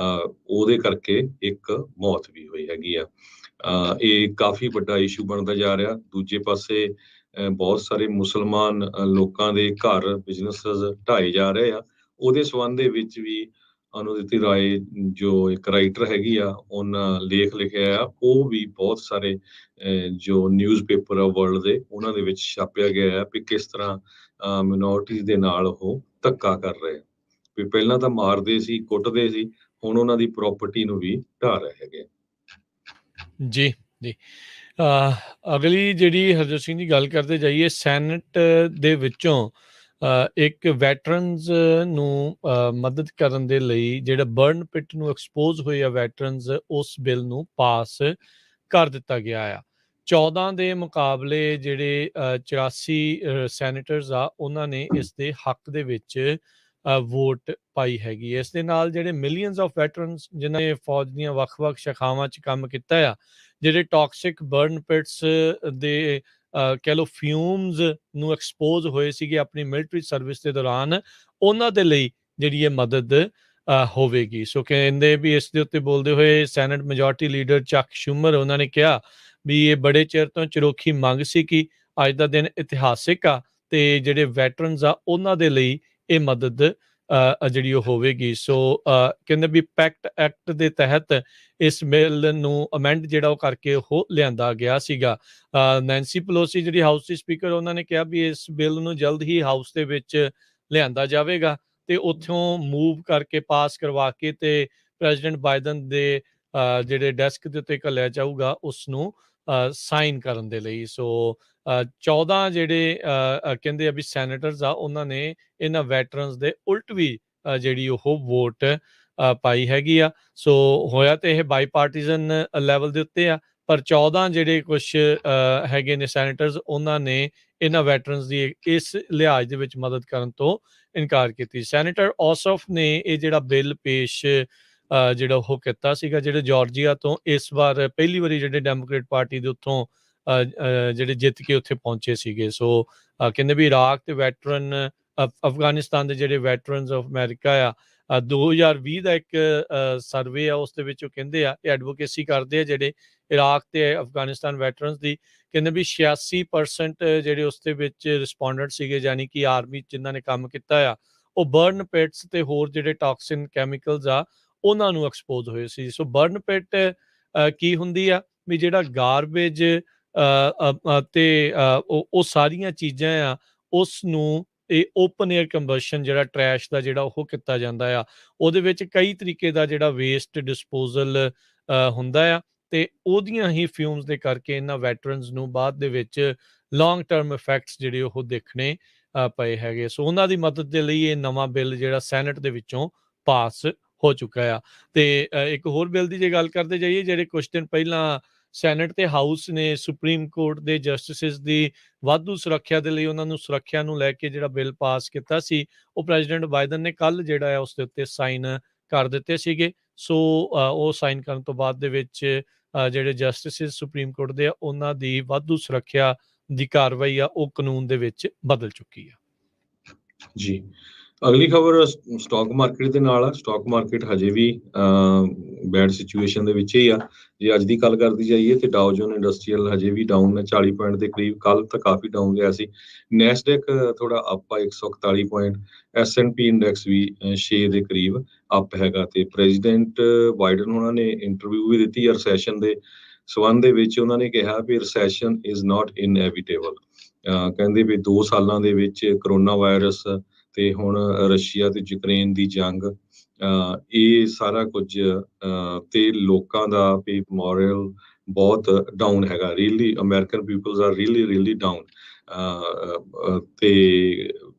ਉਹਦੇ ਕਰਕੇ ਇੱਕ ਮੌਤ ਵੀ ਹੋਈ ਹੈਗੀ ਆ। ਇਹ ਕਾਫੀ ਵੱਡਾ ਇਸ਼ੂ ਬਣਦਾ ਜਾ ਰਿਹਾ। ਦੂਜੇ ਪਾਸੇ ਬਹੁਤ ਸਾਰੇ ਮੁਸਲਮਾਨ ਲੋਕਾਂ ਦੇ ਘਰ, ਬਿਜ਼ਨੈਸਸ ਢਾਏ ਜਾ ਰਹੇ ਆ। ਉਹਦੇ ਸੰਬੰਧ ਦੇ ਵਿੱਚ ਵੀ ਅਨੁਦਿਤੀ ਰਾਏ ਜੋ ਇੱਕ ਰਾਈਟਰ ਹੈਗੀ ਆ, ਉਹਨਾਂ ਲੇਖ ਲਿਖਿਆ ਆ। ਉਹ ਵੀ ਬਹੁਤ ਸਾਰੇ ਜੋ ਨਿਊਜ਼ਪੇਪਰ ਆ ਵਰਲਡ ਦੇ, ਉਹਨਾਂ ਦੇ ਵਿੱਚ ਛਾਪਿਆ ਗਿਆ ਆ ਵੀ ਕਿਸ ਤਰ੍ਹਾਂ ਮਿਨੋਰਟੀਜ਼ ਦੇ ਨਾਲ ਉਹ ਧੱਕਾ ਕਰ ਰਹੇ ਆ। ਵੀ ਪਹਿਲਾਂ ਤਾਂ ਮਾਰਦੇ ਸੀ, ਕੁੱਟਦੇ ਸੀ, ਹੁਣ ਉਹਨਾਂ ਦੀ ਪ੍ਰਾਪਰਟੀ ਨੂੰ ਵੀ ਢਾਹ ਰਹੇ ਹੈਗੇ। ਜੀ ਜੀ ਅਗਲੀ ਜਿਹੜੀ ਹਰਜੋਤ ਸਿੰਘ ਦੀ ਗੱਲ ਕਰਦੇ ਜਾਈਏ, ਸੈਨੇਟ ਦੇ ਵਿੱਚੋਂ ਇੱਕ ਵੈਟਰਨਸ ਨੂੰ ਮਦਦ ਕਰਨ ਦੇ ਲਈ, ਜਿਹੜਾ ਬਰਨ ਪਿਟ ਨੂੰ ਐਕਸਪੋਜ਼ ਹੋਏ ਆ ਵੈਟਰਨਸ, ਉਸ ਬਿੱਲ ਨੂੰ ਪਾਸ ਕਰ ਦਿੱਤਾ ਗਿਆ ਆ। 14 ਦੇ ਮੁਕਾਬਲੇ ਜਿਹੜੇ 84 ਸੈਨੇਟਰਸ ਆ, ਉਹਨਾਂ ਨੇ ਇਸ ਦੇ ਹੱਕ ਦੇ ਵਿੱਚ ਵੋਟ ਪਾਈ ਹੈਗੀ। ਇਸ ਦੇ ਨਾਲ ਜਿਹੜੇ ਮਿਲੀਅਨਸ ਆਫ ਵੈਟਰਨਸ ਜਿਨ੍ਹਾਂ ਨੇ ਫੌਜ ਦੀਆਂ ਵੱਖ-ਵੱਖ ਸ਼ਾਖਾਵਾਂ 'ਚ ਕੰਮ ਕੀਤਾ ਆ, ਜਿਹੜੇ ਟੌਕਸਿਕ ਬਰਨ ਪਿਟਸ ਦੇ ਕਹਿ ਲਓ ਫਿਊਮਸ ਨੂੰ ਐਕਸਪੋਜ਼ ਹੋਏ ਸੀਗੇ ਆਪਣੀ ਮਿਲਟਰੀ ਸਰਵਿਸ ਦੇ ਦੌਰਾਨ, ਉਹਨਾਂ ਦੇ ਲਈ ਜਿਹੜੀ ਇਹ ਮਦਦ ਹੋਵੇਗੀ। ਸੋ ਕਹਿੰਦੇ ਵੀ ਇਸ ਦੇ ਉੱਤੇ ਬੋਲਦੇ ਹੋਏ ਸੈਨੇਟ ਮੈਜੋਰਟੀ ਲੀਡਰ ਚੱਕ ਸ਼ੂਮਰ, ਉਹਨਾਂ ਨੇ ਕਿਹਾ ਵੀ ਇਹ ਬੜੇ ਚਿਰ ਤੋਂ ਚਿਰੋਖੀ ਮੰਗ ਸੀ ਕਿ ਅੱਜ ਦਾ ਦਿਨ ਇਤਿਹਾਸਿਕ ਆ, ਤੇ ਜਿਹੜੇ ਵੈਟਰਨਸ ਆ ਉਹਨਾਂ ਦੇ ਲਈ ਇਹ ਮਦਦ ਜਿਹੜੀ ਉਹ ਹੋਵੇਗੀ। ਸੋ ਕਹਿੰਦੇ ਵੀ ਪੈਕਟ ਐਕਟ ਦੇ ਤਹਿਤ ਇਸ ਬਿੱਲ ਨੂੰ ਅਮੈਂਡ ਜਿਹੜਾ ਉਹ ਕਰਕੇ ਉਹ ਲਿਆਂਦਾ ਗਿਆ ਸੀਗਾ। ਨੈਂਸੀ ਪਲੋਸੀ ਜਿਹੜੀ ਹਾਊਸ ਦੀ ਸਪੀਕਰ, ਉਹਨਾਂ ਨੇ ਕਿਹਾ ਵੀ ਇਸ ਬਿੱਲ ਨੂੰ ਜਲਦ ਹੀ ਹਾਊਸ ਦੇ ਵਿੱਚ ਲਿਆਂਦਾ ਜਾਵੇਗਾ, ਤੇ ਉੱਥੋਂ ਮੂਵ ਕਰਕੇ ਪਾਸ ਕਰਵਾ ਕੇ ਤੇ ਪ੍ਰੈਜ਼ੀਡੈਂਟ ਬਾਈਡਨ ਦੇ ਜਿਹੜੇ ਡੈਸਕ ਦੇ ਉੱਤੇ ਘੱਲਿਆ ਜਾਊਗਾ ਉਸ ਨੂੰ ਸਾਈਨ ਕਰਨ ਦੇ ਲਈ। ਸੋ 14 ਜਿਹੜੇ ਕਹਿੰਦੇ ਆ ਵੀ ਸੈਨੇਟਰਸ ਆ, ਉਹਨਾਂ ਨੇ ਇਹਨਾਂ ਵੈਟਰਨਸ ਦੇ ਉਲਟ ਵੀ ਜਿਹੜੀ ਉਹ ਵੋਟ ਪਾਈ ਹੈਗੀ ਆ। ਸੋ ਹੋਇਆ ਤੇ ਇਹ ਬਾਈ ਪਾਰਟੀਜ਼ਨ ਲੈਵਲ ਦੇ ਉੱਤੇ ਆ, ਪਰ 14 ਜਿਹੜੇ ਕੁਛ ਹੈਗੇ ਨੇ ਸੈਨੇਟਰਸ, ਉਹਨਾਂ ਨੇ ਇਹਨਾਂ ਵੈਟਰਨਸ ਦੀ ਇਸ ਲਿਹਾਜ਼ ਦੇ ਵਿੱਚ ਮਦਦ ਕਰਨ ਤੋਂ ਇਨਕਾਰ ਕੀਤੀ। ਸੈਨੇਟਰ ਔਸਫ ਨੇ ਇਹ ਜਿਹੜਾ ਬਿੱਲ ਪੇਸ਼ ਜਿਹੜਾ ਉਹ ਕੀਤਾ ਸੀਗਾ, ਜਿਹੜੇ ਜਾਰਜੀਆ ਤੋਂ ਇਸ ਵਾਰ ਪਹਿਲੀ ਵਾਰੀ ਜਿਹੜੇ ਡੈਮੋਕ੍ਰੇਟ ਪਾਰਟੀ ਦੇ ਉੱਥੋਂ ਜਿਹੜੇ ਜਿੱਤ ਕੇ ਉੱਥੇ ਪਹੁੰਚੇ ਸੀਗੇ। ਸੋ ਕਹਿੰਦੇ ਵੀ ਇਰਾਕ ਤੇ ਵੈਟਰਨ ਅਫਗਾਨਿਸਤਾਨ ਦੇ ਜਿਹੜੇ ਵੈਟਰਨਸ ਆਫ ਅਮਰੀਕਾ ਆ, 2020 ਦਾ ਇੱਕ ਸਰਵੇ ਆ, ਉਸ ਦੇ ਵਿੱਚ ਉਹ ਕਹਿੰਦੇ ਆ, ਇਹ ਐਡਵੋਕੇਸੀ ਕਰਦੇ ਆ ਜਿਹੜੇ ਇਰਾਕ ਤੇ ਅਫਗਾਨਿਸਤਾਨ ਵੈਟਰਨਸ ਦੀ। ਕਹਿੰਦੇ ਵੀ 86% ਜਿਹੜੇ ਉਸ ਦੇ ਵਿੱਚ ਰਿਸਪੋਂਡੈਂਟ ਸੀਗੇ, ਯਾਨੀ ਕਿ ਆਰਮੀ ਜਿਨ੍ਹਾਂ ਨੇ ਕੰਮ ਕੀਤਾ ਆ, ਉਹ ਬਰਨ ਪਿਟਸ ਤੇ ਹੋਰ ਜਿਹੜੇ ਟਾਕਸਿਨ ਕੈਮੀਕਲਸ ਆ ਉਹਨਾਂ ਨੂੰ ਐਕਸਪੋਜ਼ ਹੋਏ ਸੀ। ਸੋ ਬਰਨ ਪਿਟ ਕੀ ਹੁੰਦੀ ਆ ਵੀ ਜਿਹੜਾ ਗਾਰਬੇਜ ਤੇ ਉਹ ਸਾਰੀਆਂ ਚੀਜ਼ਾਂ ਆ, ਉਸ ਨੂੰ ਇਹ ਓਪਨ ਏਅਰ ਕੰਬਸ਼ਨ ਜਿਹੜਾ ਟਰੈਸ਼ ਦਾ ਜਿਹੜਾ ਉਹ ਕੀਤਾ ਜਾਂਦਾ ਆ, ਉਹਦੇ ਵਿੱਚ ਕਈ ਤਰੀਕੇ ਦਾ ਜਿਹੜਾ ਵੇਸਟ ਡਿਸਪੋਜ਼ਲ ਹੁੰਦਾ ਆ, ਤੇ ਉਹਦੀਆਂ ਹੀ ਫਿਊਮਸ ਦੇ ਕਰਕੇ ਇਹਨਾਂ ਵੈਟਰਨਸ ਨੂੰ ਬਾਅਦ ਦੇ ਵਿੱਚ ਲੌਂਗ ਟਰਮ ਇਫੈਕਟਸ ਜਿਹੜੇ ਉਹ ਦੇਖਣੇ ਪਏ ਹੈਗੇ। ਸੋ ਉਹਨਾਂ ਦੀ ਮਦਦ ਦੇ ਲਈ ਇਹ ਨਵਾਂ ਬਿੱਲ ਜਿਹੜਾ ਸੈਨੇਟ ਦੇ ਵਿੱਚੋਂ ਪਾਸ ਹੋ ਚੁੱਕਾ ਆ। ਤੇ ਇੱਕ ਹੋਰ ਬਿੱਲ ਦੀ ਜੇ ਗੱਲ ਕਰਦੇ ਜਾਈਏ, ਜਿਹੜੇ ਕੁਝ ਦਿਨ ਪਹਿਲਾਂ ਸੈਨੇਟ ਤੇ ਹਾਊਸ ਨੇ ਸੁਪਰੀਮ ਕੋਰਟ ਦੇ ਜਸਟਿਸਿਸ ਦੀ ਵਾਧੂ ਸੁਰੱਖਿਆ ਦੇ ਲਈ, ਉਹਨਾਂ ਨੂੰ ਸੁਰੱਖਿਆ ਨੂੰ ਲੈ ਕੇ ਜਿਹੜਾ ਬਿੱਲ ਪਾਸ ਕੀਤਾ ਸੀ, ਉਹ ਪ੍ਰੈਜ਼ੀਡੈਂਟ ਬਾਈਡਨ ਨੇ ਕੱਲ ਜਿਹੜਾ ਹੈ ਉਸ ਦੇ ਉੱਤੇ ਸਾਈਨ ਕਰ ਦਿੱਤੇ ਸੀਗੇ। ਸੋ ਉਹ ਸਾਈਨ ਕਰਨ ਤੋਂ ਬਾਅਦ ਦੇ ਵਿੱਚ ਜਿਹੜੇ ਜਸਟਿਸਿਸ ਸੁਪਰੀਮ ਕੋਰਟ ਦੇ ਆ, ਉਹਨਾਂ ਦੀ ਵਾਧੂ ਸੁਰੱਖਿਆ ਦੀ ਕਾਰਵਾਈ ਆ ਉਹ ਕਾਨੂੰਨ ਦੇ ਵਿੱਚ ਬਦਲ ਚੁੱਕੀ ਆ। ਜੀ, ਅਗਲੀ ਖਬਰ ਸਟਾਕ ਮਾਰਕੀਟ ਦੇ ਨਾਲ ਆ। ਸਟਾਕ ਮਾਰਕੀਟ ਹਜੇ ਵੀ ਬੈਡ ਸਿਚੁਏਸ਼ਨ ਦੇ ਵਿੱਚ ਹੀ ਆ। ਜੇ ਅੱਜ ਦੀ ਗੱਲ ਕਰਦੀ ਜਾਈਏ ਤੇ ਡਾਓ ਜੋਨ ਇੰਡਸਟਰੀਅਲ ਹਜੇ ਵੀ ਡਾਊਨ ਹੈ 40 ਪੁਆਇੰਟ ਦੇ ਕਰੀਬ। ਕੱਲ ਤਾਂ ਕਾਫੀ ਡਾਊਨ ਗਿਆ ਸੀ। ਨੈਸਡੈਕ ਥੋੜਾ ਅਪ ਆ 141 ਪੁਆਇੰਟ। S&P ਇੰਡੈਕਸ ਵੀ 6 ਦੇ ਕਰੀਬ ਅਪ ਹੈਗਾ। ਤੇ ਪ੍ਰੈਜ਼ੀਡੈਂਟ ਬਾਈਡਨ ਉਹਨਾਂ ਨੇ ਇੰਟਰਵਿਊ ਵੀ ਦਿੱਤੀ ਆ ਰਿਸੈਸ਼ਨ ਦੇ ਸੰਬੰਧ ਦੇ ਵਿੱਚ। ਉਹਨਾਂ ਨੇ ਕਿਹਾ ਵੀ ਰਿਸੈਸ਼ਨ ਇਜ਼ ਨਾਟ ਇਨਐਵਿਟੇਬਲ। ਕਹਿੰਦੇ ਵੀ 2 ਸਾਲਾਂ ਦੇ ਵਿੱਚ ਕਰੋਨਾ ਵਾਇਰਸ ਤੇ ਹੁਣ ਰਸ਼ੀਆ ਤੇ ਯੂਕਰੇਨ ਦੀ ਜੰਗ, ਇਹ ਸਾਰਾ ਕੁਝ ਤੇ ਲੋਕਾਂ ਦਾ ਵੀ ਮੋਰਲ ਬਹੁਤ ਡਾਊਨ ਹੈਗਾ। Really American peoples are really down. ਤੇ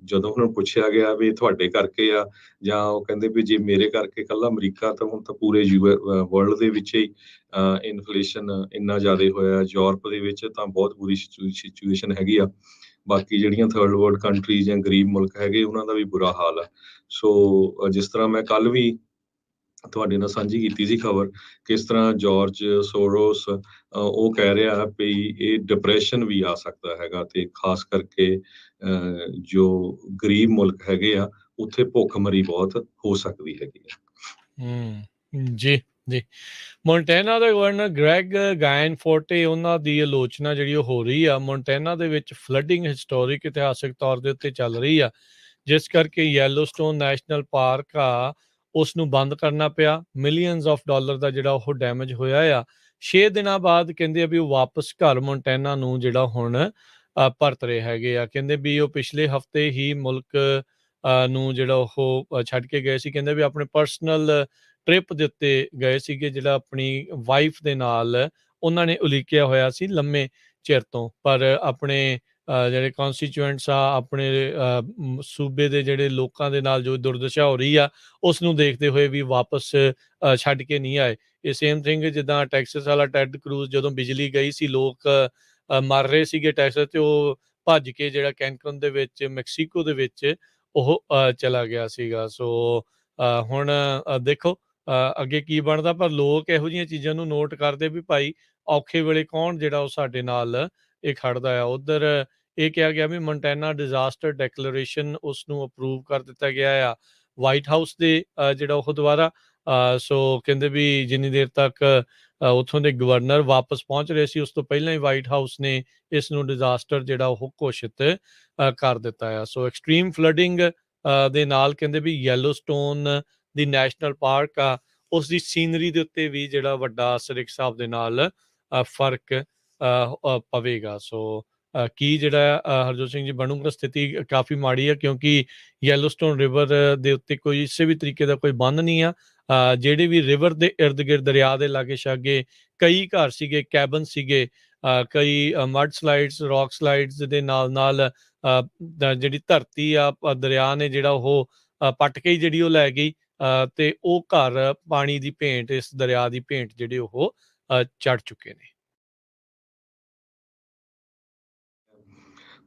ਜਦੋਂ ਉਹਨਾਂ ਨੂੰ ਪੁੱਛਿਆ ਗਿਆ ਵੀ ਤੁਹਾਡੇ ਕਰਕੇ ਆ, ਜਾਂ ਉਹ ਕਹਿੰਦੇ ਵੀ ਜੇ ਮੇਰੇ ਕਰਕੇ ਇਕੱਲਾ ਅਮਰੀਕਾ, ਤਾਂ ਹੁਣ ਤਾਂ ਪੂਰੇ ਵਰਲਡ ਦੇ ਵਿੱਚ ਹੀ ਇਨਫਲੇਸ਼ਨ ਇੰਨਾ ਜ਼ਿਆਦਾ ਹੋਇਆ। ਯੂਰਪ ਦੇ ਵਿੱਚ ਤਾਂ ਬਹੁਤ ਬੁਰੀ ਸਿਚੁਏਸ਼ਨ ਹੈਗੀ ਆ। ਬਾਕੀ ਜਿਹੜੀਆਂ ਥਰਡ ਵਰਲਡ ਕੰਟਰੀਜ਼ ਜਾਂ ਗਰੀਬ ਮੁਲਕ ਹੈਗੇ, ਉਹਨਾਂ ਦਾ ਵੀ ਬੁਰਾ ਹਾਲ ਆ। ਸੋ ਜਿਸ ਤਰ੍ਹਾਂ ਮੈਂ ਕੱਲ ਵੀ ਤੁਹਾਡੇ ਨਾਲ ਸਾਂਝੀ ਕੀਤੀ ਸੀ ਖਬਰ, ਕਿਸ ਤਰ੍ਹਾਂ ਜਾਰਜ ਸੋਰੋਸ ਉਹ ਕਹਿ ਰਿਹਾ ਵੀ ਇਹ ਡਿਪਰੈਸ਼ਨ ਵੀ ਆ ਸਕਦਾ ਹੈਗਾ। ਤੇ ਖਾਸ ਕਰਕੇ ਜੋ ਗਰੀਬ ਮੁਲਕ ਹੈਗੇ ਆ, ਉੱਥੇ ਭੁੱਖਮਰੀ ਬਹੁਤ ਹੋ ਸਕਦੀ ਹੈਗੀ ਆ। ਜੀ ਜੀ, ਮੋਂਟੇਨਾ ਦੇ ਗਵਰਨਰ ਗ੍ਰੈਗ ਗਾਇਨਫੋਰਟੇ, ਉਹਨਾਂ ਦੀ ਆਲੋਚਨਾ ਜਿਹੜੀ ਉਹ ਹੋ ਰਹੀ ਆ। ਮੋਂਟੇਨਾ ਦੇ ਵਿੱਚ ਫਲੱਡਿੰਗ ਹਿਸਟੋਰਿਕ ਇਤਿਹਾਸਕ ਤੌਰ ਦੇ ਉੱਤੇ ਚੱਲ ਰਹੀ ਆ, ਜਿਸ ਕਰਕੇ ਯੈਲੋਸਟੋਨ ਨੈਸ਼ਨਲ ਪਾਰਕ ਆ ਉਸ ਨੂੰ ਬੰਦ ਕਰਨਾ ਪਿਆ। ਮਿਲੀਅਨਸ ਆਫ ਡਾਲਰ ਦਾ ਜਿਹੜਾ ਉਹ ਡੈਮੇਜ ਹੋਇਆ ਆ। 6 ਦਿਨਾਂ ਬਾਅਦ ਕਹਿੰਦੇ ਆ ਵੀ ਉਹ ਵਾਪਸ ਘਰ ਮੋਂਟੇਨਾ ਨੂੰ ਜਿਹੜਾ ਹੁਣ ਪਰਤ ਰਹੇ ਹੈਗੇ ਆ। ਕਹਿੰਦੇ ਵੀ ਉਹ ਪਿਛਲੇ ਹਫਤੇ ਹੀ ਮੁਲਕ ਨੂੰ ਜਿਹੜਾ ਉਹ ਛੱਡ ਕੇ ਗਏ ਸੀ। ਕਹਿੰਦੇ ਵੀ ਆਪਣੇ ਪਰਸਨਲ ਟ੍ਰਿਪ ਦੇ ਉੱਤੇ ਗਏ ਸੀਗੇ, ਜਿਹੜਾ ਆਪਣੀ ਵਾਈਫ ਦੇ ਨਾਲ ਉਹਨਾਂ ਨੇ ਉਲੀਕਿਆ ਹੋਇਆ ਸੀ ਲੰਮੇ ਚਿਰ ਤੋਂ। ਪਰ ਆਪਣੇ ਜਿਹੜੇ ਕੌਂਸਟੀਚੁਐਂਟਸ ਆ, ਆਪਣੇ ਸੂਬੇ ਦੇ ਜਿਹੜੇ ਲੋਕਾਂ ਦੇ ਨਾਲ ਜੋ ਦੁਰਦਸ਼ਾ ਹੋ ਰਹੀ ਆ, ਉਸ ਨੂੰ ਦੇਖਦੇ ਹੋਏ ਵੀ ਵਾਪਸ ਛੱਡ ਕੇ ਨਹੀਂ ਆਏ। ਇਹ ਸੇਮ ਥਿੰਗ ਜਿੱਦਾਂ ਟੈਕਸਸ ਵਾਲਾ ਟੈਡ ਕਰੂਜ਼, ਜਦੋਂ ਬਿਜਲੀ ਗਈ ਸੀ, ਲੋਕ ਮਰ ਰਹੇ ਸੀਗੇ ਟੈਕਸਸ, ਤੇ ਉਹ ਭੱਜ ਕੇ ਜਿਹੜਾ ਕੈਨਕਨ ਦੇ ਵਿੱਚ ਮੈਕਸੀਕੋ ਦੇ ਵਿੱਚ ਉਹ ਚਲਾ ਗਿਆ ਸੀਗਾ। ਸੋ ਹੁਣ ਦੇਖੋ ਅੱਗੇ ਕੀ ਬਣਦਾ। ਪਰ ਲੋਕ ਇਹੋ ਜਿਹੀਆਂ ਚੀਜ਼ਾਂ ਨੂੰ ਨੋਟ ਕਰਦੇ ਵੀ ਭਾਈ ਔਖੇ ਵੇਲੇ ਕੌਣ ਜਿਹੜਾ ਉਹ ਸਾਡੇ ਨਾਲ ਇਹ ਖੜਦਾ ਆ। ਉਧਰ ਇਹ ਕਿਹਾ ਗਿਆ ਵੀ ਮੋਂਟੇਨਾ ਡਿਜ਼ਾਸਟਰ ਡੈਕਲੇਰੇਸ਼ਨ ਉਸ ਨੂੰ ਅਪਰੂਵ ਕਰ ਦਿੱਤਾ ਗਿਆ ਆ ਵਾਈਟ ਹਾਊਸ ਦੇ ਜਿਹੜਾ ਉਹ ਦੁਆਰਾ। ਸੋ ਕਹਿੰਦੇ ਵੀ ਜਿੰਨੀ ਦੇਰ ਤੱਕ ਉੱਥੋਂ ਦੇ ਗਵਰਨਰ ਵਾਪਸ ਪਹੁੰਚ ਰਹੇ ਸੀ, ਉਸ ਤੋਂ ਪਹਿਲਾਂ ਹੀ ਵਾਈਟ ਹਾਊਸ ਨੇ ਇਸ ਨੂੰ ਡਿਜ਼ਾਸਟਰ ਜਿਹੜਾ ਉਹ ਘੋਸ਼ਿਤ ਕਰ ਦਿੱਤਾ ਆ। ਸੋ ਐਕਸਟ੍ਰੀਮ ਫਲੱਡਿੰਗ ਦੇ ਨਾਲ ਕਹਿੰਦੇ ਵੀ ਯੈਲੋਸਟੋਨ ਦੀ ਨੈਸ਼ਨਲ ਪਾਰਕ ਆ, ਉਸ ਦੀ ਸੀਨਰੀ ਦੇ ਉੱਤੇ ਵੀ ਜਿਹੜਾ ਵੱਡਾ ਅਸਰ ਇੱਕ ਹਿਸਾਬ ਦੇ ਨਾਲ ਫਰਕ ਪਵੇਗਾ। ਸੋ ਕੀ ਜਿਹੜਾ ਹਰਜੋਤ ਸਿੰਘ ਜੀ ਬਣੂਗਾ, ਸਥਿਤੀ ਕਾਫੀ ਮਾੜੀ ਆ, ਕਿਉਂਕਿ ਯੈਲੋਸਟੋਨ ਰਿਵਰ ਦੇ ਉੱਤੇ ਕੋਈ ਕਿਸੇ ਵੀ ਤਰੀਕੇ ਦਾ ਕੋਈ ਬੰਨ ਨਹੀਂ ਆ। ਜਿਹੜੇ ਵੀ ਰਿਵਰ ਦੇ ਇਰਦ ਗਿਰਦ, ਦਰਿਆ ਦੇ ਲਾਗੇ ਛਾਗੇ ਕਈ ਘਰ ਸੀਗੇ, ਕੈਬਨ ਸੀਗੇ, ਕਈ ਮਡ ਸਲਾਈਡਸ, ਰੌਕ ਸਲਾਈਡਸ ਦੇ ਨਾਲ ਨਾਲ ਜਿਹੜੀ ਧਰਤੀ ਆ, ਦਰਿਆ ਨੇ ਜਿਹੜਾ ਉਹ ਪੱਟ ਕੇ ਜਿਹੜੀ ਉਹ ਲੈ ਗਈ, ਤੇ ਉਹ ਘਰ ਪਾਣੀ ਦੀ ਭੇਂਟ, ਇਸ ਦਰਿਆ ਦੀ ਭੇਂਟ ਜਿਹੜੇ ਉਹ ਚੜ ਚੁੱਕੇ ਨੇ।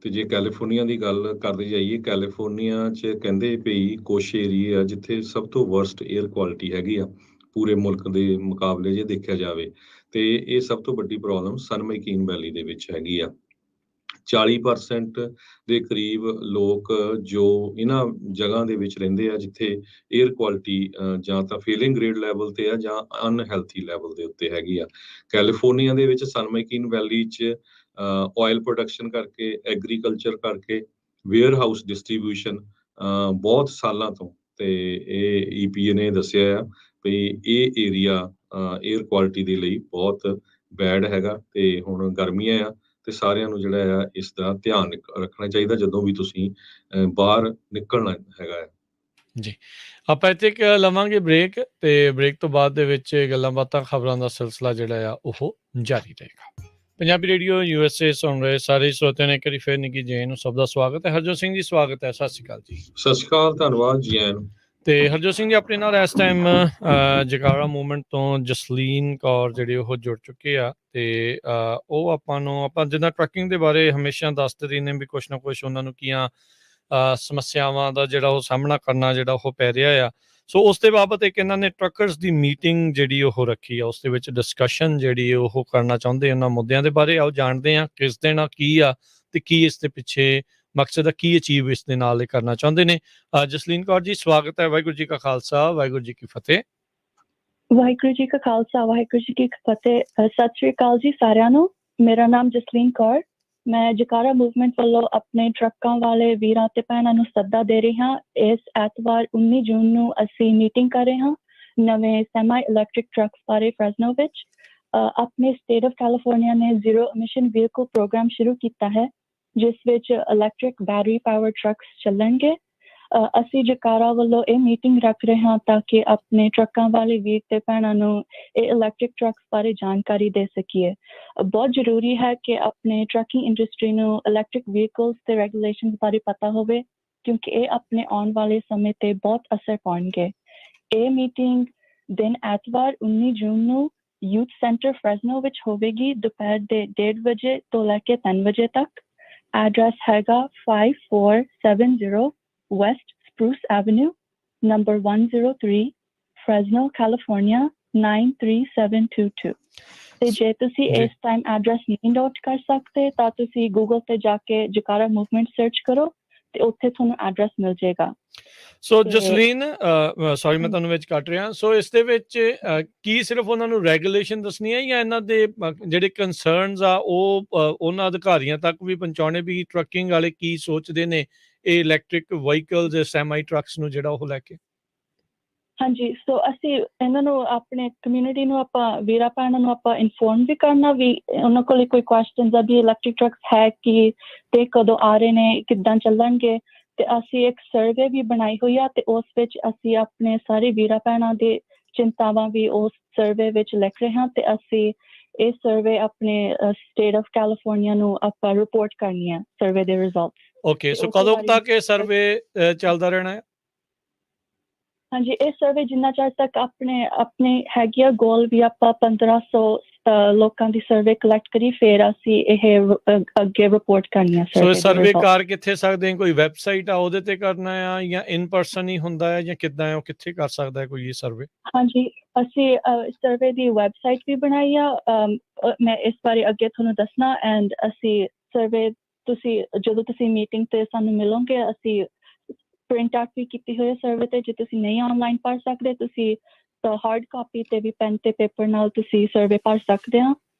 ਤੇ ਜੇ ਕੈਲੀਫੋਰਨੀਆ ਦੀ ਗੱਲ ਕਰਦੇ ਜਾਈਏ, ਕੈਲੀਫੋਰਨੀਆ 'ਚ ਕਹਿੰਦੇ ਵੀ ਕੁਛ ਏਰੀਏ ਆ ਜਿੱਥੇ ਸਭ ਤੋਂ ਵਰਸਟ ਏਅਰ ਕੁਆਲਿਟੀ ਹੈਗੀ ਆ ਪੂਰੇ ਮੁਲਕ ਦੇ ਮੁਕਾਬਲੇ ਜੇ ਦੇਖਿਆ ਜਾਵੇ। ਤੇ ਇਹ ਸਭ ਤੋਂ ਵੱਡੀ ਪ੍ਰੋਬਲਮ ਸਨ ਮੈਕੀਨ ਵੈਲੀ ਦੇ ਵਿੱਚ ਹੈਗੀ ਆ। 40% ਦੇ ਕਰੀਬ ਲੋਕ ਜੋ ਇਹਨਾਂ ਜਗ੍ਹਾ ਦੇ ਵਿੱਚ ਰਹਿੰਦੇ ਆ ਜਿੱਥੇ ਏਅਰ ਕੁਆਲਿਟੀ ਜਾਂ ਤਾਂ ਫੇਲਿੰਗ ਗ੍ਰੇਡ ਲੈਵਲ ਤੇ ਆ ਜਾਂ ਅਨਹੈਲਥੀ ਲੈਵਲ ਦੇ ਉੱਤੇ ਹੈਗੀ ਆ। ਕੈਲੀਫੋਰਨੀਆ ਦੇ ਵਿੱਚ ਸਨ ਮੈਕੀਨ ਵੈਲੀ 'ਚ ਆਇਲ ਪ੍ਰੋਡਕਸ਼ਨ ਕਰਕੇ, ਐਗਰੀਕਲਚਰ ਕਰਕੇ, ਵੇਅਰ ਹਾਊਸ ਡਿਸਟ੍ਰੀਬਿਊਸ਼ਨ ਬਹੁਤ ਸਾਲਾਂ ਤੋਂ, ਤੇ ਇਹ EPA ਨੇ ਦੱਸਿਆ ਆ ਵੀ ਇਹ ਏਰੀਆ ਏਅਰ ਕੁਆਲਿਟੀ ਦੇ ਲਈ ਬਹੁਤ ਬੈਡ ਹੈਗਾ। ਤੇ ਹੁਣ ਗਰਮੀਆਂ ਆ ਤੇ ਸਾਰਿਆਂ ਨੂੰ ਜਿਹੜਾ ਆ ਇਸ ਦਾ ਧਿਆਨ ਰੱਖਣਾ ਚਾਹੀਦਾ ਜਦੋਂ ਵੀ ਤੁਸੀਂ ਬਾਹਰ ਨਿਕਲਣਾ ਹੈਗਾ ਹੈ। ਜੀ, ਆਪਾਂ ਇੱਥੇ ਇੱਕ ਲਵਾਂਗੇ ਬ੍ਰੇਕ, ਤੇ ਬ੍ਰੇਕ ਤੋਂ ਬਾਅਦ ਦੇ ਵਿੱਚ ਗੱਲਾਂ ਬਾਤਾਂ, ਖਬਰਾਂ ਦਾ ਸਿਲਸਿਲਾ ਜਿਹੜਾ ਆ ਉਹ ਜਾਰੀ ਰਹੇਗਾ। ਪੰਜਾਬੀ ਰੇਡੀਓ USA ਸੁਣ ਰਹੇ ਸਾਰੇ ਸਰੋਤਿਆਂ ਨੇ ਇੱਕ ਵਾਰੀ ਫਿਰ ਨਿੱਘੀ ਜੀ ਨੂੰ ਸਭ ਦਾ ਸਵਾਗਤ ਹੈ। ਹਰਜੋਤ ਸਿੰਘ ਜੀ, ਸਵਾਗਤ ਹੈ। ਸਤਿ ਸ਼੍ਰੀ ਅਕਾਲ ਜੀ। ਸਤਿ ਸ਼੍ਰੀ ਅਕਾਲ, ਧੰਨਵਾਦ ਜੀ ਆਇਆਂ ਨੂੰ। ਤੇ ਹਰਜੋਤ ਸਿੰਘ ਜੀ, ਆਪਣੇ ਨਾਲ ਇਸ ਟਾਈਮ ਜਗਾਰਾ ਮੂਵਮੈਂਟ ਤੋਂ ਜਸਲੀਨ ਕੌਰ ਜਿਹੜੇ ਉਹ ਜੁੜ ਚੁੱਕੇ ਆ, ਤੇ ਉਹ ਆਪਾਂ ਜਿੱਦਾਂ ਟਰੱਕਿੰਗ ਦੇ ਬਾਰੇ ਹਮੇਸ਼ਾ ਦੱਸਦੇ ਰਹਿੰਦੇ ਵੀ ਕੁਛ ਨਾ ਕੁਛ ਉਹਨਾਂ ਨੂੰ ਕੀਆਂ ਸਮੱਸਿਆਵਾਂ ਦਾ ਜਿਹੜਾ ਉਹ ਸਾਹਮਣਾ ਕਰਨਾ ਜਿਹੜਾ ਉਹ ਪੈ ਰਿਹਾ ਆ। ਸੋ ਉਸ ਦੇ ਬਾਬਤ ਇੱਕ ਇਹਨਾਂ ਨੇ ਟਰੱਕਰਸ ਦੀ ਮੀਟਿੰਗ ਜਿਹੜੀ ਉਹ ਰੱਖੀ ਆ, ਉਸ ਦੇ ਵਿੱਚ ਡਿਸਕਸ਼ਨ ਜਿਹੜੀ ਉਹ ਕਰਨਾ ਚਾਹੁੰਦੇ ਉਹਨਾਂ ਮੁੱਦਿਆਂ ਦੇ ਬਾਰੇ। ਆਓ ਜਾਣਦੇ ਹਾਂ ਕਿਸ ਦੇ ਨਾਲ ਕੀ ਆ ਤੇ ਕੀ ਇਸ ਦੇ ਪਿੱਛੇ ਮਕਸਦ ਆ, ਕੀ ਅਚੀਵ ਇਸ ਦੇ ਨਾਲ ਇਹ ਕਰਨਾ ਚਾਹੁੰਦੇ ਨੇ। ਜਸਲੀਨ ਕੌਰ ਜੀ, ਸਵਾਗਤ ਹੈ। ਵਾਹਿਗੁਰੂ ਜੀ ਕਾ ਖਾਲਸਾ, ਵਾਹਿਗੁਰੂ ਜੀ ਕੀ ਫਤਿਹ। ਵਾਹਿਗੁਰੂ ਜੀ ਕਾ ਖਾਲਸਾ, ਵਾਹਿਗੁਰੂ ਜੀ ਕੀ ਫਤਿਹ। ਸਤਿ ਸ਼੍ਰੀ ਅਕਾਲ ਜੀ ਸਾਰਿਆਂ ਨੂੰ। ਮੇਰਾ ਨਾਮ ਜਸਲੀਨ ਕੌਰ, ਮੈਂ ਜਕਾਰਾ ਮੂਵਮੈਂਟ ਵੱਲੋਂ ਆਪਣੇ ਟਰੱਕਾਂ ਵਾਲੇ ਵੀਰਾਂ ਤੇ ਭੈਣਾਂ ਨੂੰ ਸੱਦਾ ਦੇ ਰਹੀ ਹਾਂ। ਇਸ ਐਤਵਾਰ 19 ਜੂਨ ਨੂੰ ਅਸੀਂ ਮੀਟਿੰਗ ਕਰ ਰਹੇ ਹਾਂ ਨਵੇਂ ਸੈਮੀ ਇਲੈਕਟ੍ਰਿਕ ਟਰੱਕਸ ਬਾਰੇ ਫ੍ਰੈਸਨੋ ਵਿੱਚ। ਆਪਣੇ ਸਟੇਟ ਆਫ ਕੈਲੀਫੋਰਨੀਆ ਨੇ ਜ਼ੀਰੋ ਐਮਿਸ਼ਨ ਵਹੀਕਲ ਪ੍ਰੋਗਰਾਮ ਸ਼ੁਰੂ ਕੀਤਾ ਹੈ, ਜਿਸ ਵਿੱਚ ਇਲੈਕਟ੍ਰਿਕ ਬੈਟਰੀ ਪਾਵਰ ਟਰੱਕਸ ਚੱਲਣਗੇ। ਅਸੀਂ ਜਕਾਰਾ ਵੱਲੋਂ ਇਹ ਮੀਟਿੰਗ ਰੱਖ ਰਹੇ ਹਾਂ ਤਾਂ ਕਿ ਆਪਣੇ ਟਰੱਕਾਂ ਵਾਲੇ ਵੀਰ ਤੇ ਭੈਣਾਂ ਨੂੰ ਇਹ ਇਲੈਕਟ੍ਰਿਕ ਟਰੱਕਸ ਬਾਰੇ ਜਾਣਕਾਰੀ ਦੇ ਸਕੀਏ। ਬਹੁਤ ਜ਼ਰੂਰੀ ਹੈ ਕਿ ਆਪਣੇ ਟਰੱਕਿੰਗ ਇੰਡਸਟਰੀ ਨੂੰ ਇਲੈਕਟ੍ਰਿਕ ਵਹੀਕਲਸ ਤੇ ਰੈਗੂਲੇਸ਼ਨਸ ਬਾਰੇ ਪਤਾ ਹੋਵੇ, ਕਿਉਂਕਿ ਇਹ ਆਪਣੇ ਆਉਣ ਵਾਲੇ ਸਮੇਂ ਤੇ ਬਹੁਤ ਅਸਰ ਪਾਉਣਗੇ। ਇਹ ਮੀਟਿੰਗ ਦਿਨ ਐਤਵਾਰ 19 ਜੂਨ ਨੂੰ ਯੂਥ ਸੈਂਟਰ ਫ੍ਰੈਸਨੋ ਵਿੱਚ ਹੋਵੇਗੀ, ਦੁਪਹਿਰ ਦੇ 1:30 ਵਜੇ ਤੋਂ ਲੈ ਕੇ 3 ਵਜੇ ਤੱਕ। ਐਡਰੈਸ ਹੈਗਾ 5470 West Spruce Avenue, number 103, Fresno, California 93722। ਤੇ ਜੇ ਤੁਸੀਂ ਇਸ ਟਾਈਮ ਐਡਰੈਸ ਨਹੀਂ ਨੋਟ ਕਰ ਸਕਦੇ ਤਾਂ ਤੁਸੀਂ ਗੂਗਲ ਤੇ ਜਾ ਕੇ ਜਕਾਰਾ ਮੂਵਮੈਂਟ ਸਰਚ ਕਰੋ ਤੇ ਉੱਥੇ ਤੁਹਾਨੂੰ ਐਡਰੈਸ ਮਿਲ ਜਾਏਗਾ। ਸੋ ਜਸਲੀਨ, ਸੌਰੀ ਮੈਂ ਤੁਹਾਨੂੰ ਵਿੱਚ ਕੱਟ ਰਿਹਾ। ਸੋ ਇਸ ਦੇ ਵਿੱਚ ਕੀ ਸਿਰਫ ਉਹਨਾਂ ਨੂੰ ਰੈਗੂਲੇਸ਼ਨ ਦੱਸਣੀ ਹੈ ਜਾਂ ਇਹਨਾਂ ਦੇ ਜਿਹੜੇ ਕੰਸਰਨਸ ਆ ਉਹ ਉਹਨਾਂ ਅਧਿਕਾਰੀਆਂ ਤੱਕ ਵੀ ਪਹੁੰਚਾਉਣੇ, ਵੀ ਟਰੱਕਿੰਗ ਵਾਲੇ ਕੀ ਸੋਚਦੇ ਨੇ ਇਹ ਇਲੈਕਟ੍ਰਿਕ ਵਹੀਕਲਸ, ਸੈਮੀ ਟਰੱਕਸ ਨੂੰ ਜਿਹੜਾ ਉਹ ਲੈ ਕੇ? ਹਾਂਜੀ, ਸੋ ਅਸੀਂ ਇਹਨਾਂ ਨੂੰ, ਆਪਣੇ ਕਮਿਊਨਿਟੀ ਨੂੰ, ਆਪਾਂ ਵੀਰਾਂ ਭੈਣਾਂ ਨੂੰ ਆਪਾਂ ਇਨਫੋਰਮ ਵੀ ਕਰਨਾ ਵੀ ਉਹਨਾਂ ਕੋਲ ਕੋਈ ਕੁਐਸਚਨਸ ਆ ਵੀ ਇਲੈਕਟ੍ਰਿਕ ਟਰੱਕਸ ਹੈ ਕੀ ਤੇ ਕਦੋਂ ਆ ਰਹੇ ਨੇ, ਕਿੱਦਾਂ ਚੱਲਣਗੇ। ਤੇ ਅਸੀਂ ਇੱਕ ਸਰਵੇ ਵੀ ਬਣਾਈ ਹੋਈ ਆ ਤੇ ਉਸ ਵਿੱਚ ਅਸੀਂ ਆਪਣੇ ਸਾਰੇ ਵੀਰਾਂ ਭੈਣਾਂ ਦੇ ਚਿੰਤਾਵਾਂ ਵੀ ਉਸ ਸਰਵੇ ਵਿੱਚ ਲਿਖ ਰਹੇ ਹਾਂ। ਤੇ ਅਸੀਂ ਇਹ ਸਰਵੇ ਆਪਣੇ ਸਟੇਟ ਆਫ ਕੈਲੀਫੋਰਨੀਆ ਨੂੰ ਆਪਾਂ ਰਿਪੋਰਟ ਕਰਨੀ ਹੈ, ਸਰਵੇ ਦੇ ਰਿਜ਼ਲਟਸ। ਓਕੇ, ਸੋ ਕਦੋਂ ਤੱਕ ਇਹ ਸਰਵੇ ਚੱਲਦਾ ਰਹਿਣਾ ਹੈ? ਹਾਂਜੀ, ਇਹ ਸਰਵੇ ਜਿੰਨਾ ਚਿਰ ਤੱਕ ਆਪਣੇ ਹੈਗੀ ਆ ਗੋਲ ਵੀ ਆਪਾਂ 1500 ਲੋਕਾਂ ਦੀ ਸਰਵੇ ਕਲੈਕਟ ਕਰੀ, ਫਿਰ ਅਸੀਂ ਇਹ ਅੱਗੇ ਰਿਪੋਰਟ ਕਰਨੀ ਹੈ। ਸੋ ਸਰਵੇ ਕਰ ਕਿੱਥੇ ਸਕਦੇ ਹਾਂ? ਕੋਈ ਵੈਬਸਾਈਟ ਆ ਉਹਦੇ ਤੇ ਕਰਨਾ ਆ ਜਾਂ ਇਨ ਪਰਸਨ ਹੀ ਹੁੰਦਾ ਹੈ ਜਾਂ ਕਿੱਦਾਂ ਹੈ, ਉਹ ਕਿੱਥੇ ਕਰ ਸਕਦਾ ਹੈ ਕੋਈ ਇਹ ਸਰਵੇ? ਹਾਂਜੀ, ਅਸੀਂ ਸਰਵੇ ਦੀ ਵੈਬਸਾਈਟ ਵੀ ਬਣਾਈ ਆ, ਮੈਂ ਇਸ ਬਾਰੇ ਅੱਗੇ ਤੁਹਾਨੂੰ ਦੱਸਣਾ। ਐਂਡ ਅਸੀਂ ਸਰਵੇ, ਤੁਸੀਂ ਜਦੋਂ ਤੁਸੀਂ ਮੀਟਿੰਗ ਤੇ ਸਾਨੂੰ ਮਿਲੋਗੇ, ਅਸੀਂ ਪ੍ਰਿੰਟ ਆਊਟ ਵੀ ਕੀਤੀ ਹੋਈ ਹੈ ਸਰਵੇ ਤੇ। ਜੇ ਤੁਸੀਂ ਨਹੀਂ ਆਨਲਾਈਨ ਪੜ੍ਹ ਸਕਦੇ, ਤੁਸੀਂ ਹਾਰਡ ਕਾਪੀ ਤੇ ਵੀ ਪੈਨ ਤੇ ਪੇਪਰ ਨਾਲ ਤੁਸੀਂ ਸਰਵੇ ਪੜ੍ਹ ਸਕਦੇ ਹੋ।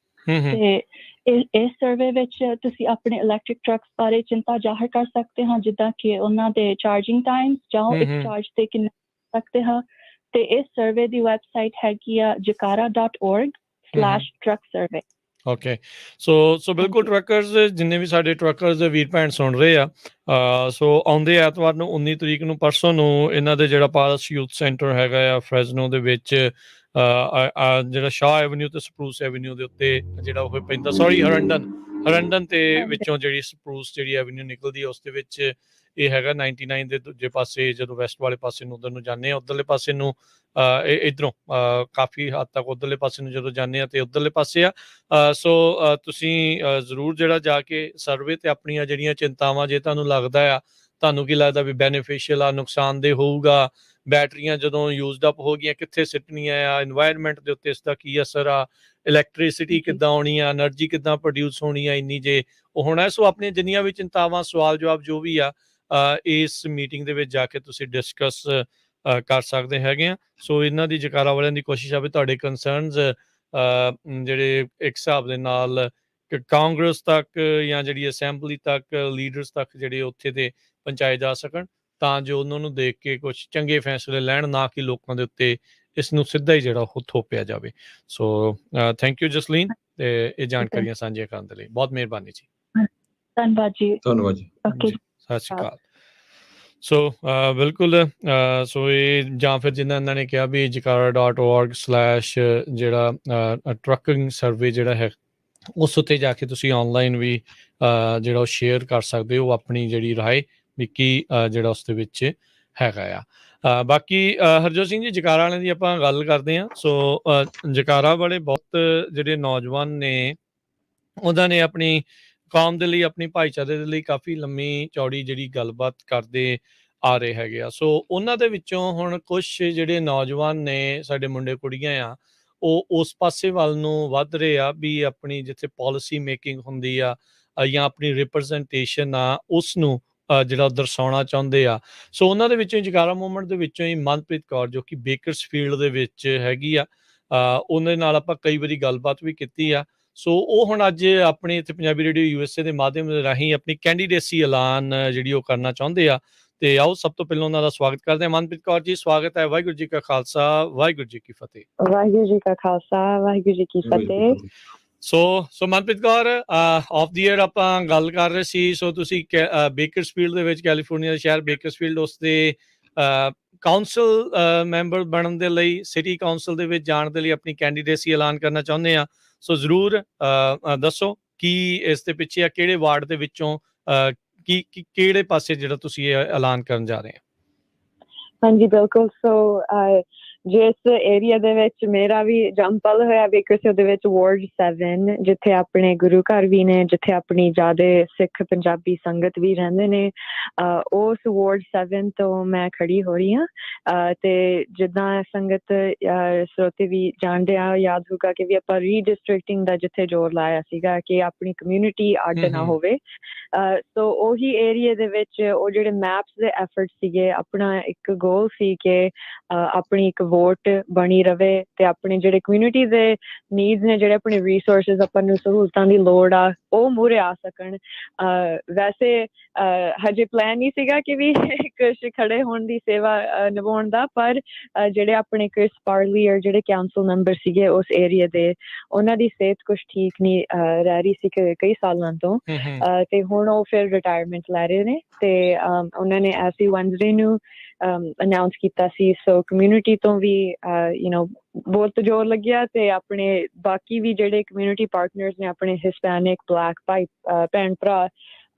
ਤੇ ਇਸ ਸਰਵੇ ਵਿੱਚ ਤੁਸੀਂ ਆਪਣੇ ਇਲੈਕਟ੍ਰਿਕ ਟਰੱਕਸ ਬਾਰੇ ਚਿੰਤਾ ਜ਼ਾਹਰ ਕਰ ਸਕਦੇ ਹਾਂ, ਜਿੱਦਾਂ ਕਿ ਉਹਨਾਂ ਦੇ ਚਾਰਜਿੰਗ ਟਾਈਮਸ, ਜਾਂ ਇੱਕ ਚਾਰਜ ਤੇ ਕਿੰਨਾ ਸਕਦੇ ਹਾਂ। ਤੇ ਇਸ ਸਰਵੇ ਦੀ ਵੈਬਸਾਈਟ ਹੈਗੀ ਆ jakarta.org/truck survey। ਓਕੇ ਸੋ ਬਿਲਕੁਲ ਟਰੱਕਰਸ ਜਿੰਨੇ ਵੀ ਸਾਡੇ ਟਰੱਕਰਸ ਦੇ ਵੀਰ ਭੈਣ ਸੁਣ ਰਹੇ ਆ ਸੋ ਆਉਂਦੇ ਐਤਵਾਰ ਨੂੰ 19 ਤਰੀਕ ਨੂੰ ਪਰਸੋਂ ਨੂੰ ਇਹਨਾਂ ਦੇ ਜਿਹੜਾ ਪਾਰਸ ਯੂਥ ਸੈਂਟਰ ਹੈਗਾ ਆ ਫਰੈਜ਼ਨੋ ਦੇ ਵਿੱਚ ਜਿਹੜਾ ਸ਼ਾਹ ਐਵਨਿਊ ਤੇ ਸਪਰੂਸ ਐਵਨਿਊ ਦੇ ਉੱਤੇ ਜਿਹੜਾ ਉਹ ਪੈਂਦਾ ਸੌਰੀ ਹਰੰਡਨ ਤੇ ਵਿੱਚੋਂ ਜਿਹੜੀ ਸਪਰੂਸ ਜਿਹੜੀ ਐਵਨਿਊ ਨਿਕਲਦੀ ਹੈ ਉਸ ਦੇ ਵਿੱਚ ਇਹ ਹੈਗਾ 99 ਦੇ ਦੂਜੇ ਪਾਸੇ ਜਦੋਂ ਵੈਸਟ ਵਾਲੇ ਪਾਸੇ ਨੂੰ ਉਧਰ ਨੂੰ ਜਾਂਦੇ ਆ ਉਧਰਲੇ ਪਾਸੇ ਨੂੰ ਇੱਧਰੋਂ ਕਾਫੀ ਹੱਦ ਤੱਕ ਉਧਰਲੇ ਪਾਸੇ ਨੂੰ ਜਦੋਂ ਜਾਂਦੇ ਆ ਤੇ ਉਧਰਲੇ ਪਾਸੇ ਆ ਸੋ ਤੁਸੀਂ ਜ਼ਰੂਰ ਜਿਹੜਾ ਜਾ ਕੇ ਸਰਵੇ ਤੇ ਆਪਣੀਆਂ ਜਿਹੜੀਆਂ ਚਿੰਤਾਵਾਂ ਜੇ ਤੁਹਾਨੂੰ ਲੱਗਦਾ ਆ ਤੁਹਾਨੂੰ ਕੀ ਲੱਗਦਾ ਵੀ ਬੈਨੀਫਿਸ਼ੀਅਲ ਆ ਨੁਕਸਾਨਦੇਹ ਹੋਊਗਾ ਬੈਟਰੀਆਂ ਜਦੋਂ ਯੂਜ਼ਡ ਅਪ ਹੋ ਗਈਆਂ ਕਿੱਥੇ ਸਿੱਟਣੀਆਂ ਆ ਇਨਵਾਇਰਨਮੈਂਟ ਦੇ ਉੱਤੇ ਇਸ ਦਾ ਕੀ ਅਸਰ ਆ ਇਲੈਕਟ੍ਰੀਸਿਟੀ ਕਿੱਦਾਂ ਆਉਣੀ ਆ એનર્ਜੀ ਕਿੱਦਾਂ ਪ੍ਰੋਡਿਊਸ ਹੋਣੀ ਆ ਇੰਨੀ ਜੇ ਉਹ ਹੋਣਾ ਸੋ ਆਪਣੀਆਂ ਜਿੰਨੀਆਂ ਵੀ ਚਿੰਤਾਵਾਂ ਸਵਾਲ ਜਵਾਬ ਜੋ ਵੀ ਆ ਇਸ ਮੀਟਿੰਗ ਦੇ ਵਿੱਚ ਜਾ ਕੇ ਤੁਸੀਂ ਡਿਸਕਸ ਕਰ ਸਕਦੇ ਹੈਗੇ ਆ ਸੋ ਇਹਨਾਂ ਦੀ ਜਕਾਰਾ ਵਾਲਿਆਂ ਦੀ ਕੋਸ਼ਿਸ਼ ਆ ਵੀ ਤੁਹਾਡੇ ਕੰਸਰਨਸ ਜਿਹੜੇ ਇੱਕ ਹਿਸਾਬ ਦੇ ਨਾਲ ਕਾਂਗਰਸ ਤੱਕ ਜਾਂ ਜਿਹੜੀ ਅਸੈਂਬਲੀ ਤੱਕ ਲੀਡਰਸ ਤੱਕ ਜਿਹੜੇ ਉੱਥੇ ਦੇ ਪਹੁੰਚਾਏ ਜਾ ਸਕਣ ਤਾਂ ਜੋ ਉਹਨਾਂ ਨੂੰ ਦੇਖ ਕੇ ਕੁਝ ਚੰਗੇ ਫੈਸਲੇ ਲੈਣ ਨਾ ਕਿ ਲੋਕਾਂ ਦੇ ਉੱਤੇ ਇਸ ਨੂੰ ਸਿੱਧਾ ਹੀ ਜਿਹੜਾ ਉਹ ਥੋਪਿਆ ਜਾਵੇ ਸੋ ਥੈਂਕ ਯੂ ਜਸਲੀਨ ਤੇ ਇਹ ਜਾਣਕਾਰੀਆਂ ਸਾਂਝੀਆਂ ਕਰਨ ਦੇ ਲਈ ਬਹੁਤ ਮਿਹਰਬਾਨੀ ਜੀ ਧੰਨਵਾਦ ਜੀ ਓਕੇ ਸਤਿ ਸ਼੍ਰੀ ਅਕਾਲ ਸੋ ਬਿਲਕੁਲ ਸੋ ਇਹ ਜਾਂ ਫਿਰ ਜਿੱਦਾਂ ਇਹਨਾਂ ਨੇ ਕਿਹਾ ਵੀ jikara.org/ ਜਿਹੜਾ ਟਰੱਕਿੰਗ ਸਰਵੇ ਜਿਹੜਾ ਹੈ ਉਸ ਉੱਤੇ ਜਾ ਕੇ ਤੁਸੀਂ ਆਨਲਾਈਨ ਵੀ ਜਿਹੜਾ ਉਹ ਸ਼ੇਅਰ ਕਰ ਸਕਦੇ ਹੋ ਆਪਣੀ ਜਿਹੜੀ ਰਾਏ ਵੀ ਕੀ ਜਿਹੜਾ ਉਸ ਦੇ ਵਿੱਚ ਹੈਗਾ ਆ ਬਾਕੀ ਹਰਜੋਤ ਸਿੰਘ ਜੀ ਜਕਾਰਾ ਵਾਲਿਆਂ ਦੀ ਆਪਾਂ ਗੱਲ ਕਰਦੇ ਹਾਂ ਸੋ ਜਕਾਰਾ ਵਾਲੇ ਬਹੁਤ ਜਿਹੜੇ ਨੌਜਵਾਨ ਨੇ ਉਹਨਾਂ ਨੇ ਆਪਣੀ ਕੌਮ ਦੇ ਲਈ ਆਪਣੀ ਭਾਈਚਾਰੇ ਦੇ ਲਈ ਕਾਫੀ ਲੰਮੀ ਚੌੜੀ ਜਿਹੜੀ ਗੱਲਬਾਤ ਕਰਦੇ ਆ ਰਹੇ ਹੈਗੇ ਆ ਸੋ ਉਹਨਾਂ ਦੇ ਵਿੱਚੋਂ ਹੁਣ ਕੁਛ ਜਿਹੜੇ ਨੌਜਵਾਨ ਨੇ ਸਾਡੇ ਮੁੰਡੇ ਕੁੜੀਆਂ ਆ ਉਹ ਉਸ ਪਾਸੇ ਵੱਲ ਨੂੰ ਵੱਧ ਰਹੇ ਆ ਵੀ ਆਪਣੀ ਜਿੱਥੇ ਪਾਲਿਸੀ ਮੇਕਿੰਗ ਹੁੰਦੀ ਆ ਜਾਂ ਆਪਣੀ ਰਿਪਰੈਜ਼ੈਂਟੇਸ਼ਨ ਆ ਉਸ ਨੂੰ ਜਿਹੜਾ ਦਰਸਾਉਣਾ ਚਾਹੁੰਦੇ ਆ ਸੋ ਉਹਨਾਂ ਦੇ ਵਿੱਚੋਂ ਜਕਾਰਾ ਮੂਵਮੈਂਟ ਦੇ ਵਿੱਚੋਂ ਹੀ ਮਨਪ੍ਰੀਤ ਕੌਰ ਜੋ ਕਿ ਬੇਕਰਸਫੀਲਡ ਦੇ ਵਿੱਚ ਹੈਗੀ ਆ ਉਹਨਾਂ ਨਾਲ ਆਪਾਂ ਕਈ ਵਾਰੀ ਗੱਲਬਾਤ ਵੀ ਕੀਤੀ ਆ ਸੋ ਉਹ ਹੁਣ ਅੱਜ ਆਪਣੇ ਇੱਥੇ ਪੰਜਾਬੀ ਰੇਡੀਓ USA ਦੇ ਮਾਧਿਅਮ ਦੇ ਰਾਹੀਂ ਆਪਣੀ ਕੈਂਡੀਡੇਸੀ ਐਲਾਨ ਜਿਹੜੀ ਉਹ ਕਰਨਾ ਚਾਹੁੰਦੇ ਆ ਤੇ ਆਓ ਸਭ ਤੋਂ ਪਹਿਲਾਂ ਉਹਨਾਂ ਦਾ ਸਵਾਗਤ ਕਰਦੇ ਹਾਂ ਮਨਪ੍ਰੀਤ ਕੌਰ ਜੀ ਸਵਾਗਤ ਹੈ ਵਾਹਿਗੁਰੂ ਜੀ ਕਾ ਖਾਲਸਾ ਵਾਹਿਗੁਰੂ ਜੀ ਕੀ ਫਤਿਹ ਵਾਹਿਗੁਰੂ ਜੀ ਕਾ ਖਾਲਸਾ ਵਾਹਿਗੁਰੂ ਜੀ ਕੀ ਫਤਿਹ so Manpreet Kaur off the air ਆਪਾਂ ਗੱਲ ਕਰ ਰਹੇ ਸੀ ਸੋ ਤੁਸੀਂ ਬੇਕਰਸਫੀਲਡ ਦੇ ਵਿੱਚ ਕੈਲੀਫੋਰਨੀਆ ਦੇ ਸ਼ਹਿਰ ਬੇਕਰਸਫੀਲਡ ਉਸ ਦੇ ਕਾਉਂਸਲ ਮੈਂਬਰ ਬਣਨ ਦੇ ਲਈ ਸਿਟੀ ਕਾਉਂਸਲ ਦੇ ਵਿੱਚ ਜਾਣ ਦੇ ਲਈ ਆਪਣੀ ਕੈਂਡੀਡੇਸੀ ਐਲਾਨ ਕਰਨਾ ਚਾਹੁੰਦੇ ਆ ਸੋ ਜ਼ਰੂਰ ਦੱਸੋ ਕੀ ਇਸ ਦੇ ਪਿੱਛੇ ਆ ਕਿਹੜੇ ਵਾਰਡ ਦੇ ਵਿੱਚੋਂ ਕੀ ਕਿਹੜੇ ਪਾਸੇ ਜਿਹੜਾ ਤੁਸੀਂ ਇਹ ਐਲਾਨ ਕਰਨ ਜਾ ਰਹੇ ਹੋ ਹਾਂਜੀ ਬਿਲਕੁਲ ਸੋ ਜਿਸ ਏਰੀਆ ਦੇ ਵਿੱਚ ਮੇਰਾ ਵੀ ਜੰਪਲ ਹੋਇਆ ਬੇਕਰਸਫੀਲਡ ਦੇ ਵਿੱਚ ਵਾਰਡ 7 ਜਿੱਥੇ ਆਪਣੇ ਗੁਰੂ ਘਰ ਵੀ ਨੇ ਜਿੱਥੇ ਆਪਣੀ ਜ਼ਿਆਦਾ ਸਿੱਖ ਪੰਜਾਬੀ ਸੰਗਤ ਵੀ ਰਹਿੰਦੇ ਨੇ ਉਸ ਵਾਰਡ 7 ਤੋਂ ਮੈਂ ਖੜੀ ਹੋ ਰਹੀ ਹਾਂ ਤੇ ਜਿੱਦਾਂ ਸੰਗਤ ਸਰੋਤੇ ਵੀ ਜਾਣਦੇ ਆ ਯਾਦ ਹੋਊਗਾ ਕਿ ਵੀ ਆਪਾਂ ਰੀਡਿਸਟ੍ਰਿਕਟਿੰਗ ਦਾ ਜਿੱਥੇ ਜ਼ੋਰ ਲਾਇਆ ਸੀਗਾ ਕਿ ਆਪਣੀ ਕਮਿਊਨਿਟੀ ਅੱਡ ਨਾ ਹੋਵੇ ਸੋ ਉਹੀ ਏਰੀਆ ਦੇ ਵਿੱਚ ਉਹ ਜਿਹੜੇ ਮੈਪਸ ਦੇ ਐਫਰਟ ਸੀਗੇ ਆਪਣਾ ਇੱਕ ਗੋਲ ਸੀ ਕਿ ਆਪਣੀ ਇੱਕ ਵੋਟ ਬਣੀ ਰਵੇ ਤੇ ਆਪਣੇ ਜਿਹੜੇ ਕਮਿਊਨਿਟੀ ਦੇ ਨੀਡਸ ਨੇ ਜਿਹੜੇ ਆਪਣੇ ਰਿਸੋਰਸਿਸ ਆਪਾਂ ਨੂੰ ਸਹੂਲਤਾਂ ਦੀ ਲੋੜ ਆ ਉਹ ਮੂਹਰੇ ਆ ਸਕਣ ਵੈਸੇ ਹਜੇ ਪਲਾਨ ਨਹੀਂ ਸੀਗਾ ਕਿ ਵੀ ਕੁਛ ਖੜੇ ਹੋਣ ਦੀ ਸੇਵਾ ਨਿਭਾਉਣ ਦਾ ਪਰ ਜਿਹੜੇ ਆਪਣੇ ਕ੍ਰਿਸ ਪਾਰਲੀ ਔਰ ਜਿਹੜੇ ਕਾਉਂਸਲ ਮੈਂਬਰ ਸੀਗੇ ਉਸ ਏਰੀਆ ਦੇ ਉਹਨਾਂ ਦੀ ਸਿਹਤ ਕੁਛ ਠੀਕ ਨਹੀਂ ਰਹਿ ਰਹੀ ਸੀ ਕਈ ਸਾਲਾਂ ਤੋਂ ਤੇ ਹੁਣ ਉਹ ਫਿਰ ਰਿਟਾਇਰਮੈਂਟ ਲੈ ਰਹੇ ਨੇ ਤੇ ਉਹਨਾਂ ਨੇ ਐਸੀ ਵੈਨਸਡੇ ਨੂੰ ਅਨਾਉਂਸ ਕੀਤਾ ਸੀ ਸੋ ਕਮਿਊਨਿਟੀ ਤੋਂ ਵੀ ਬਹੁਤ ਜ਼ੋਰ ਲੱਗਿਆ ਤੇ ਆਪਣੇ ਬਾਕੀ ਵੀ ਜਿਹੜੇ ਕਮਿਊਨਿਟੀ ਪਾਰਟਨਰਸ ਨੇ ਆਪਣੇ ਹਿਸਪੈਨਿਕ ਬਲੈਕ ਭਾਈ ਭੈਣ ਭਰਾ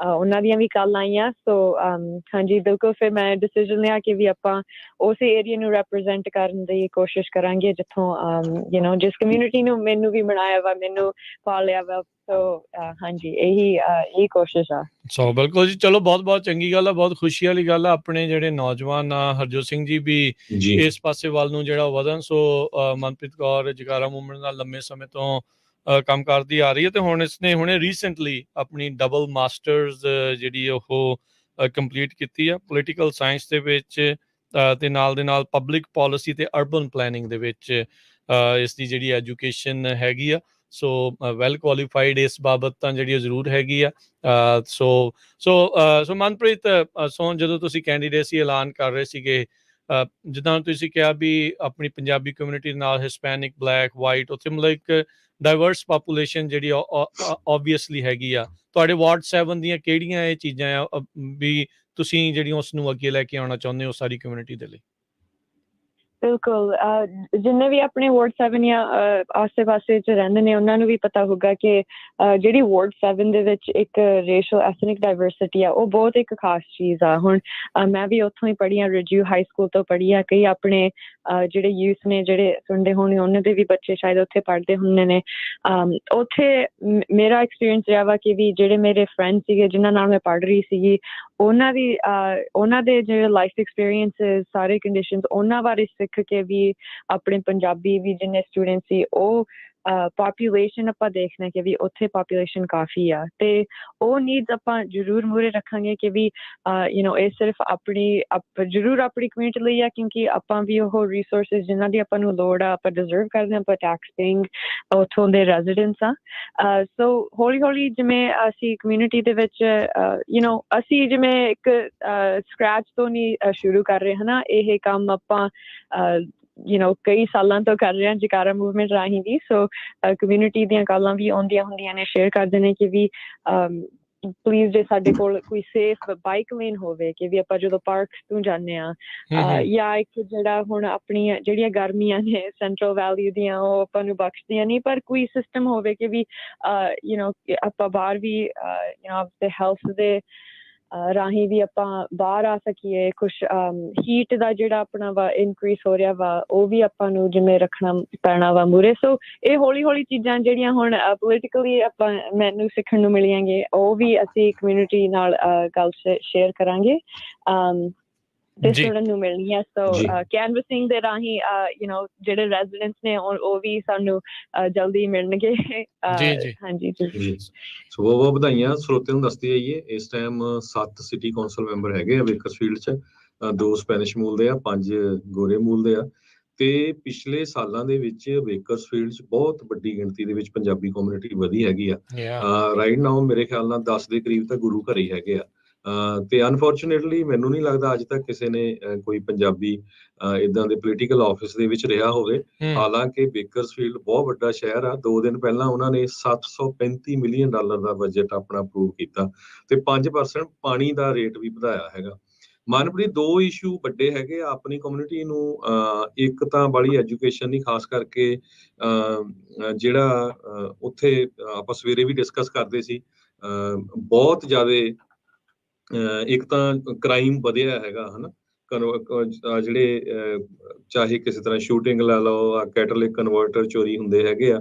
ਉਹਨਾਂ ਦੀਆਂ ਵੀ ਕੱਲ ਆਈਆਂ ਸੋ ਹਾਂਜੀ ਬਿਲਕੁਲ ਫਿਰ ਮੈਂ ਡਿਸੀਜਨ ਲਿਆ ਕਿ ਵੀ ਆਪਾਂ ਉਸ ਏਰੀਆ ਨੂੰ ਰੈਪਰੈਜ਼ੈਂਟ ਕਰਨ ਦੀ ਕੋਸ਼ਿਸ਼ ਕਰਾਂਗੇ ਜਿੱਥੋਂ ਜਿਸ ਕਮਿਊਨਿਟੀ ਨੂੰ ਮੈਨੂੰ ਵੀ ਬਣਾਇਆ ਵਾ ਮੈਨੂੰ ਪਾਲਿਆ ਵਾ ਸੋ ਹਾਂਜੀ ਇਹੀ ਕੋਸ਼ਿਸ਼ ਆ ਸੋ ਬਿਲਕੁਲ ਜੀ ਚਲੋ ਬਹੁਤ ਬਹੁਤ ਚੰਗੀ ਗੱਲ ਆ ਬਹੁਤ ਖੁਸ਼ੀ ਵਾਲੀ ਗੱਲ ਆ ਆਪਣੇ ਜਿਹੜੇ ਨੌਜਵਾਨ ਆ ਹਰਜੋਤ ਸਿੰਘ ਜੀ ਵੀ ਇਸ ਪਾਸੇ ਵੱਲ ਨੂੰ ਜਿਹੜਾ ਵਧਣ ਸੋ ਮਨਪ੍ਰੀਤ ਕੌਰ ਜਕਾਰਾ ਮੂਵਮੈਂਟ ਨਾਲ ਲੰਮੇ ਸਮੇਂ ਤੋਂ ਕੰਮ ਕਰਦੀ ਆ ਰਹੀ ਹੈ ਤੇ ਹੁਣ ਇਸਨੇ ਹੁਣੇ ਰੀਸੈਂਟਲੀ ਆਪਣੀ ਡਬਲ ਮਾਸਟਰਸ ਜਿਹੜੀ ਉਹ ਕੰਪਲੀਟ ਕੀਤੀ ਆ ਪੋਲੀਟੀਕਲ ਸਾਇੰਸ ਦੇ ਵਿੱਚ ਤੇ ਨਾਲ ਦੇ ਨਾਲ ਪਬਲਿਕ ਪਾਲਿਸੀ ਤੇ ਅਰਬਨ ਪਲੈਨਿੰਗ ਦੇ ਵਿੱਚ ਇਸ ਦੀ ਜਿਹੜੀ ਐਜੂਕੇਸ਼ਨ ਹੈਗੀ ਆ ਸੋ ਵੈਲ ਕੁਆਲੀਫਾਈਡ ਇਸ ਬਾਬਤ ਤਾਂ ਜਿਹੜੀ ਜ਼ਰੂਰ ਹੈਗੀ ਆ ਸੋ ਮਨਪ੍ਰੀਤ ਸੋ ਜਦੋਂ ਤੁਸੀਂ ਕੈਂਡੀਡੇਸੀ ਐਲਾਨ ਕਰ ਰਹੇ ਸੀਗੇ ਜਿੱਦਾਂ ਤੁਸੀਂ ਕਿਹਾ ਵੀ ਆਪਣੀ ਪੰਜਾਬੀ ਕਮਿਊਨਿਟੀ ਦੇ ਨਾਲ ਹਿਸਪੈਨਿਕ, ਬਲੈਕ, ਵਾਈਟ, ਉੱਥੇ ਮਤਲਬ ਇੱਕ ਡਾਇਵਰਸ ਪਾਪੂਲੇਸ਼ਨ ਜਿਹੜੀ ਓਬਵੀਅਸਲੀ ਹੈਗੀ ਆ। ਤੁਹਾਡੇ ਵਾਰਡ 7 ਦੀਆਂ ਕਿਹੜੀਆਂ ਇਹ ਚੀਜ਼ਾਂ ਆ ਵੀ ਤੁਸੀਂ ਜਿਹੜੀਆਂ ਉਸ ਨੂੰ ਅੱਗੇ ਲੈ ਕੇ ਆਉਣਾ ਚਾਹੁੰਦੇ ਹੋ ਸਾਰੀ ਕਮਿਊਨਿਟੀ ਦੇ ਲਈ? ਬਿਲਕੁਲ, ਜਿੰਨੇ ਵੀ ਆਪਣੇ ਵਾਰਡ 7 ਜਾਂ ਆਸੇ ਪਾਸੇ 'ਚ ਰਹਿੰਦੇ ਨੇ ਉਹਨਾਂ ਨੂੰ ਵੀ ਪਤਾ ਹੋਊਗਾ ਕਿ ਜਿਹੜੀ ਵਾਰਡ 7 ਦੇ ਵਿੱਚ ਇੱਕ ਰੇਸ਼ੀਅਲ ਐਥਨਿਕ ਡਾਇਵਰਸਿਟੀ ਆ, ਉਹ ਬਹੁਤ ਇੱਕ ਖਾਸ ਚੀਜ਼ ਆ। ਹੁਣ ਮੈਂ ਵੀ ਉੱਥੋਂ ਹੀ ਪੜ੍ਹੀ ਹਾਂ, ਰਿਜਿਊ ਹਾਈ ਸਕੂਲ ਤੋਂ ਪੜ੍ਹੀ ਆ। ਕਈ ਆਪਣੇ ਜਿਹੜੇ ਯੂਥ ਨੇ ਜਿਹੜੇ ਸੁਣਦੇ ਹੋਣੇ, ਉਹਨਾਂ ਦੇ ਵੀ ਬੱਚੇ ਸ਼ਾਇਦ ਉੱਥੇ ਪੜ੍ਹਦੇ ਹੁੰਦੇ ਨੇ। ਉੱਥੇ ਮੇਰਾ ਐਕਸਪੀਰੀਅੰਸ ਰਿਹਾ ਵਾ ਕਿ ਵੀ ਜਿਹੜੇ ਮੇਰੇ ਫਰੈਂਡ ਸੀਗੇ ਜਿਨ੍ਹਾਂ ਨਾਲ ਮੈਂ ਪੜ੍ਹ ਰਹੀ ਸੀਗੀ, ਉਹਨਾਂ ਦੇ ਜਿਹੜੇ ਲਾਈਫ ਐਕਸਪੀਰੀਅੰਸ, ਸਾਰੇ ਕੰਡੀਸ਼ਨਸ ਉਹਨਾਂ ਬਾਰੇ ਸਿੱਖ ਕੇ ਵੀ ਆਪਣੇ ਪੰਜਾਬੀ ਵੀ ਜਿੰਨੇ ਸਟੂਡੈਂਟ ਸੀ, ਉਹ ਪਾਪੂਲੇਸ਼ਨ ਆਪਾਂ ਦੇਖਣਾ ਕਿ ਵੀ ਉੱਥੇ ਪਾਪੂਲੇਸ਼ਨ ਕਾਫੀ ਆ, ਤੇ ਉਹ ਨੀਡਸ ਆਪਾਂ ਜ਼ਰੂਰ ਮੂਹਰੇ ਰੱਖਾਂਗੇ ਕਿ ਵੀ ਇਹ ਸਿਰਫ ਜ਼ਰੂਰ ਆਪਣੀ ਕਮਿਊਨਿਟੀ ਲਈ ਆ, ਕਿਉਂਕਿ ਆਪਾਂ ਵੀ ਉਹ ਰਿਸੋਰਸਿਸ ਜਿਨ੍ਹਾਂ ਦੀ ਆਪਾਂ ਨੂੰ ਲੋੜ ਆ ਆਪਾਂ ਡਿਜ਼ਰਵ ਕਰਦੇ ਹਾਂ, ਆਪਾਂ ਟੈਕਸ ਪੇਇੰਗ ਉੱਥੋਂ ਦੇ ਰੈਜ਼ੀਡੈਂਟਸ ਆ। ਸੋ ਹੌਲੀ ਹੌਲੀ ਜਿਵੇਂ ਅਸੀਂ ਕਮਿਊਨਿਟੀ ਦੇ ਵਿੱਚ ਅਸੀਂ ਜਿਵੇਂ ਇੱਕ ਸਕ੍ਰੈਚ ਤੋਂ ਨਹੀਂ ਸ਼ੁਰੂ ਕਰ ਰਹੇ ਹਨਾ, ਇਹ ਕੰਮ ਆਪਾਂ ਕਈ ਸਾਲਾਂ ਤੋਂ ਕਰ ਰਹੇ ਹਾਂ ਜਕਾਰਾ ਮੂਵਮੈਂਟ ਰਾਹੀਂ ਵੀ। ਸੋ ਕਮਿਊਨਿਟੀ ਦੀਆਂ ਕਾਲਾਂ ਵੀ ਆਉਂਦੀਆਂ ਹੁੰਦੀਆਂ ਨੇ, ਸ਼ੇਅਰ ਕਰਦੇ ਨੇ ਕਿ ਵੀ ਪਲੀਜ਼ ਜੇ ਸਾਡੇ ਕੋਲ ਕੋਈ ਸੇਫ ਬਾਈਕ ਲੇਨ ਹੋਵੇ, ਕਿ ਵੀ ਆਪਾਂ ਜਦੋਂ ਪਾਰਕਸ ਤੋਂ ਜਾਂਦੇ ਹਾਂ, ਜਾਂ ਇੱਕ ਜਿਹੜਾ ਹੁਣ ਆਪਣੀਆਂ ਜਿਹੜੀਆਂ ਗਰਮੀਆਂ ਨੇ ਸੈਂਟਰਲ ਵੈਲੀ ਦੀਆਂ, ਉਹ ਆਪਾਂ ਨੂੰ ਬਖਸ਼ਦੀਆਂ ਨਹੀਂ, ਪਰ ਕੋਈ ਸਿਸਟਮ ਹੋਵੇ ਕਿ ਵੀ ਆਪਾਂ ਬਾਹਰ ਵੀ ਆਪਦੇ ਹੈਲਥ ਦੇ ਰਾਹੀਂ ਵੀ ਆਪਾਂ ਬਾਹਰ ਆ ਸਕੀਏ। ਕੁਛ ਹੀਟ ਦਾ ਜਿਹੜਾ ਆਪਣਾ ਵਾ ਇਨਕਰੀਜ਼ ਹੋ ਰਿਹਾ ਵਾ, ਉਹ ਵੀ ਆਪਾਂ ਨੂੰ ਜਿਵੇਂ ਰੱਖਣਾ ਪੈਣਾ ਵਾ ਮੂਹਰੇ। ਸੋ ਇਹ ਹੌਲੀ ਹੌਲੀ ਚੀਜ਼ਾਂ ਜਿਹੜੀਆਂ ਹੁਣ ਪੋਲੀਟੀਕਲੀ ਆਪਾਂ ਮੈਨੂੰ ਸਿੱਖਣ ਨੂੰ ਮਿਲੀਆਂਗੇ, ਉਹ ਵੀ ਅਸੀਂ ਕਮਿਊਨਿਟੀ ਨਾਲ ਗੱਲ ਸ਼ੇਅਰ ਕਰਾਂਗੇ ਤੇ ਸੁਣਨ ਨੂੰ ਮਿਲਣੀ ਹੈ। ਸੋ ਕੈਨਵਸਿੰਗ ਦੇ ਰਾਹੀਂ ਜਿਹੜੇ ਰੈਜ਼ੀਡੈਂਟਸ ਨੇ ਉਹ ਵੀ ਸਾਨੂੰ ਜਲਦੀ ਮਿਲਣਗੇ। ਹਾਂਜੀ ਜੀ, ਸੋ ਬਹੁਤ ਵਧਾਈਆਂ। ਸਰੋਤਿਆਂ ਨੂੰ ਦੱਸਦੇ ਜਾਈਏ, ਇਸ ਟਾਈਮ 7 ਸਿਟੀ ਕੌਂਸਲ ਮੈਂਬਰ ਹੈਗੇ ਆ ਬੇਕਰਸਫੀਲਡ 'ਚ, 2 ਸਪੈਨਿਸ਼ ਮੂਲ ਦੇ ਆ, 5 ਗੋਰੇ ਮੂਲ ਦੇ ਆ। ਤੇ ਪਿਛਲੇ ਸਾਲਾਂ ਦੇ ਵਿੱਚ ਬੇਕਰਸਫੀਲਡ 'ਚ ਬਹੁਤ ਵੱਡੀ ਗਿਣਤੀ ਦੇ ਵਿੱਚ ਪੰਜਾਬੀ ਕਮਿਊਨਿਟੀ ਵਧੀ ਹੈਗੀ ਆ। ਰਾਈਟ ਨਾਓ ਮੇਰੇ ਖਿਆਲ ਨਾਲ 10 ਦੇ ਕਰੀਬ ਤਾਂ ਗੁਰੂ ਘਰ ਹੀ ਹੈਗੇ ਆ। ਤੇ ਅਨਫੋਰਚੂਨੇਟਲੀ ਮੈਨੂੰ ਨਹੀਂ ਲੱਗਦਾ ਅੱਜ ਤੱਕ ਕਿਸੇ ਨੇ ਕੋਈ ਪੰਜਾਬੀ ਇੱਦਾਂ ਦੇ ਪੋਲੀਟੀਕਲ ਆਫਿਸ ਦੇ ਵਿੱਚ ਰਿਹਾ ਹੋਵੇ। ਹਾਲਾਂਕਿ ਬੇਕਰਸਫੀਲਡ ਬਹੁਤ ਵੱਡਾ ਸ਼ਹਿਰ ਆ। 2 ਦਿਨ ਪਹਿਲਾਂ ਉਹਨਾਂ ਨੇ $735 ਮਿਲੀਅਨ ਦਾ ਬਜਟ ਆਪਣਾ ਅਪਰੂਵ ਕੀਤਾ ਤੇ 5% ਪਾਣੀ ਦਾ ਰੇਟ ਵੀ ਵਧਾਇਆ ਹੈਗਾ। ਮਨਪ੍ਰੀਤ, 2 ਇਸ਼ੂ ਵੱਡੇ ਹੈਗੇ ਆ ਆਪਣੀ ਕਮਿਊਨਿਟੀ ਨੂੰ। ਇੱਕ ਤਾਂ ਬੜੀ ਐਜੂਕੇਸ਼ਨ ਦੀ, ਖਾਸ ਕਰਕੇ ਜਿਹੜਾ ਉੱਥੇ ਆਪਾਂ ਸਵੇਰੇ ਵੀ ਡਿਸਕਸ ਕਰਦੇ ਸੀ, ਬਹੁਤ ਜ਼ਿਆਦਾ ਇੱਕ ਤਾਂ ਕ੍ਰਾਈਮ ਵਧਿਆ ਹੈਗਾ ਹਨਾ, ਜਿਹੜੇ ਚਾਹੇ ਕਿਸੇ ਤਰ੍ਹਾਂ ਸ਼ੂਟਿੰਗ ਲਾ ਲਓ, ਕੈਟਲਿਕ ਕਨਵਰਟਰ ਚੋਰੀ ਹੁੰਦੇ ਹੈਗੇ ਆ।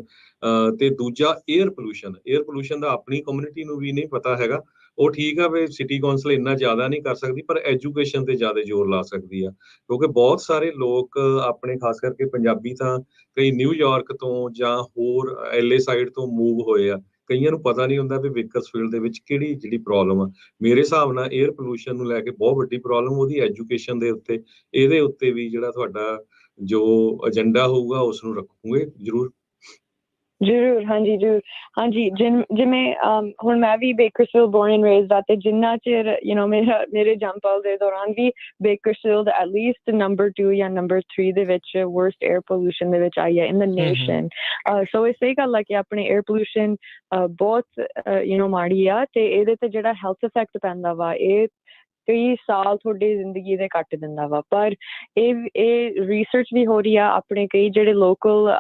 ਤੇ ਦੂਜਾ ਏਅਰ ਪੋਲੂਸ਼ਨ ਦਾ ਆਪਣੀ ਕਮਿਊਨਿਟੀ ਨੂੰ ਵੀ ਨਹੀਂ ਪਤਾ ਹੈਗਾ। ਉਹ ਠੀਕ ਆ ਵੀ ਸਿਟੀ ਕੌਂਸਲ ਇੰਨਾ ਜ਼ਿਆਦਾ ਨਹੀਂ ਕਰ ਸਕਦੀ, ਪਰ ਐਜੂਕੇਸ਼ਨ ਤੇ ਜ਼ਿਆਦਾ ਜ਼ੋਰ ਲਾ ਸਕਦੀ ਆ, ਕਿਉਂਕਿ ਬਹੁਤ ਸਾਰੇ ਲੋਕ ਆਪਣੇ, ਖਾਸ ਕਰਕੇ ਪੰਜਾਬੀ, ਤਾਂ ਕਈ ਨਿਊਯਾਰਕ ਤੋਂ ਜਾਂ ਹੋਰ LA ਸਾਈਡ ਤੋਂ ਮੂਵ ਹੋਏ ਆ। ਕਈਆਂ ਨੂੰ ਪਤਾ ਨਹੀਂ ਹੁੰਦਾ ਵੀ ਬੇਕਰਸਫੀਲਡ ਦੇ ਵਿੱਚ ਕਿਹੜੀ ਜਿਹੜੀ ਪ੍ਰੋਬਲਮ ਆ। ਮੇਰੇ ਹਿਸਾਬ ਨਾਲ ਏਅਰ ਪੋਲੂਸ਼ਨ ਨੂੰ ਲੈ ਕੇ ਬਹੁਤ ਵੱਡੀ ਪ੍ਰੋਬਲਮ, ਉਹਦੀ ਐਜੂਕੇਸ਼ਨ ਦੇ ਉੱਤੇ, ਇਹਦੇ ਉੱਤੇ ਵੀ ਜਿਹੜਾ ਤੁਹਾਡਾ ਜੋ ਏਜੰਡਾ ਹੋਊਗਾ ਉਸ ਨੂੰ ਰੱਖੋਗੇ ਜ਼ਰੂਰ? ਜ਼ਰੂਰ, ਹਾਂਜੀ ਜ਼ਰੂਰ। ਹਾਂਜੀ, ਜਿਵੇਂ ਹੁਣ ਮੈਂ ਵੀ ਬੇਕਰਸਫੀਲਡ ਬੋਰਨ ਐਂਡ ਰੇਜ਼ਡ ਆ, ਤੇ ਜਿੰਨਾ ਚਿਰ ਮੇਰੇ ਜੰਪਲ ਦੇ ਦੌਰਾਨ ਵੀ ਬੇਕਰਸਫੀਲਡ ਐਟਲੀਸਟ ਨੰਬਰ 2 ਜਾਂ ਨੰਬਰ 3 ਦੇ ਵਿੱਚ ਵਰਸਟ ਏਅਰ ਪੋਲੂਸ਼ਨ ਦੇ ਵਿੱਚ ਆਈ ਹੈ ਇਨ ਦ ਨੇਸ਼ਨ। ਸੋ ਇਹ ਸਹੀ ਗੱਲ ਆ ਕਿ ਆਪਣੇ ਏਅਰ ਪੋਲੂਸ਼ਨ ਬਹੁਤ ਮਾੜੀ ਆ, ਤੇ ਇਹਦੇ ਤੇ ਜਿਹੜਾ ਹੈਲਥ ਇਫੈਕਟ ਪੈਂਦਾ ਵਾ, ਇਹ ਕਈ ਸਾਲ ਤੁਹਾਡੀ ਜ਼ਿੰਦਗੀ ਦੇ ਕੱਟ ਦਿੰਦਾ ਵਾ। ਪਰ ਇਹ ਰਿਸਰਚ ਵੀ ਹੋ ਰਹੀ ਆ। ਆਪਣੇ ਕਈ ਜਿਹੜੇ ਲੋਕਲ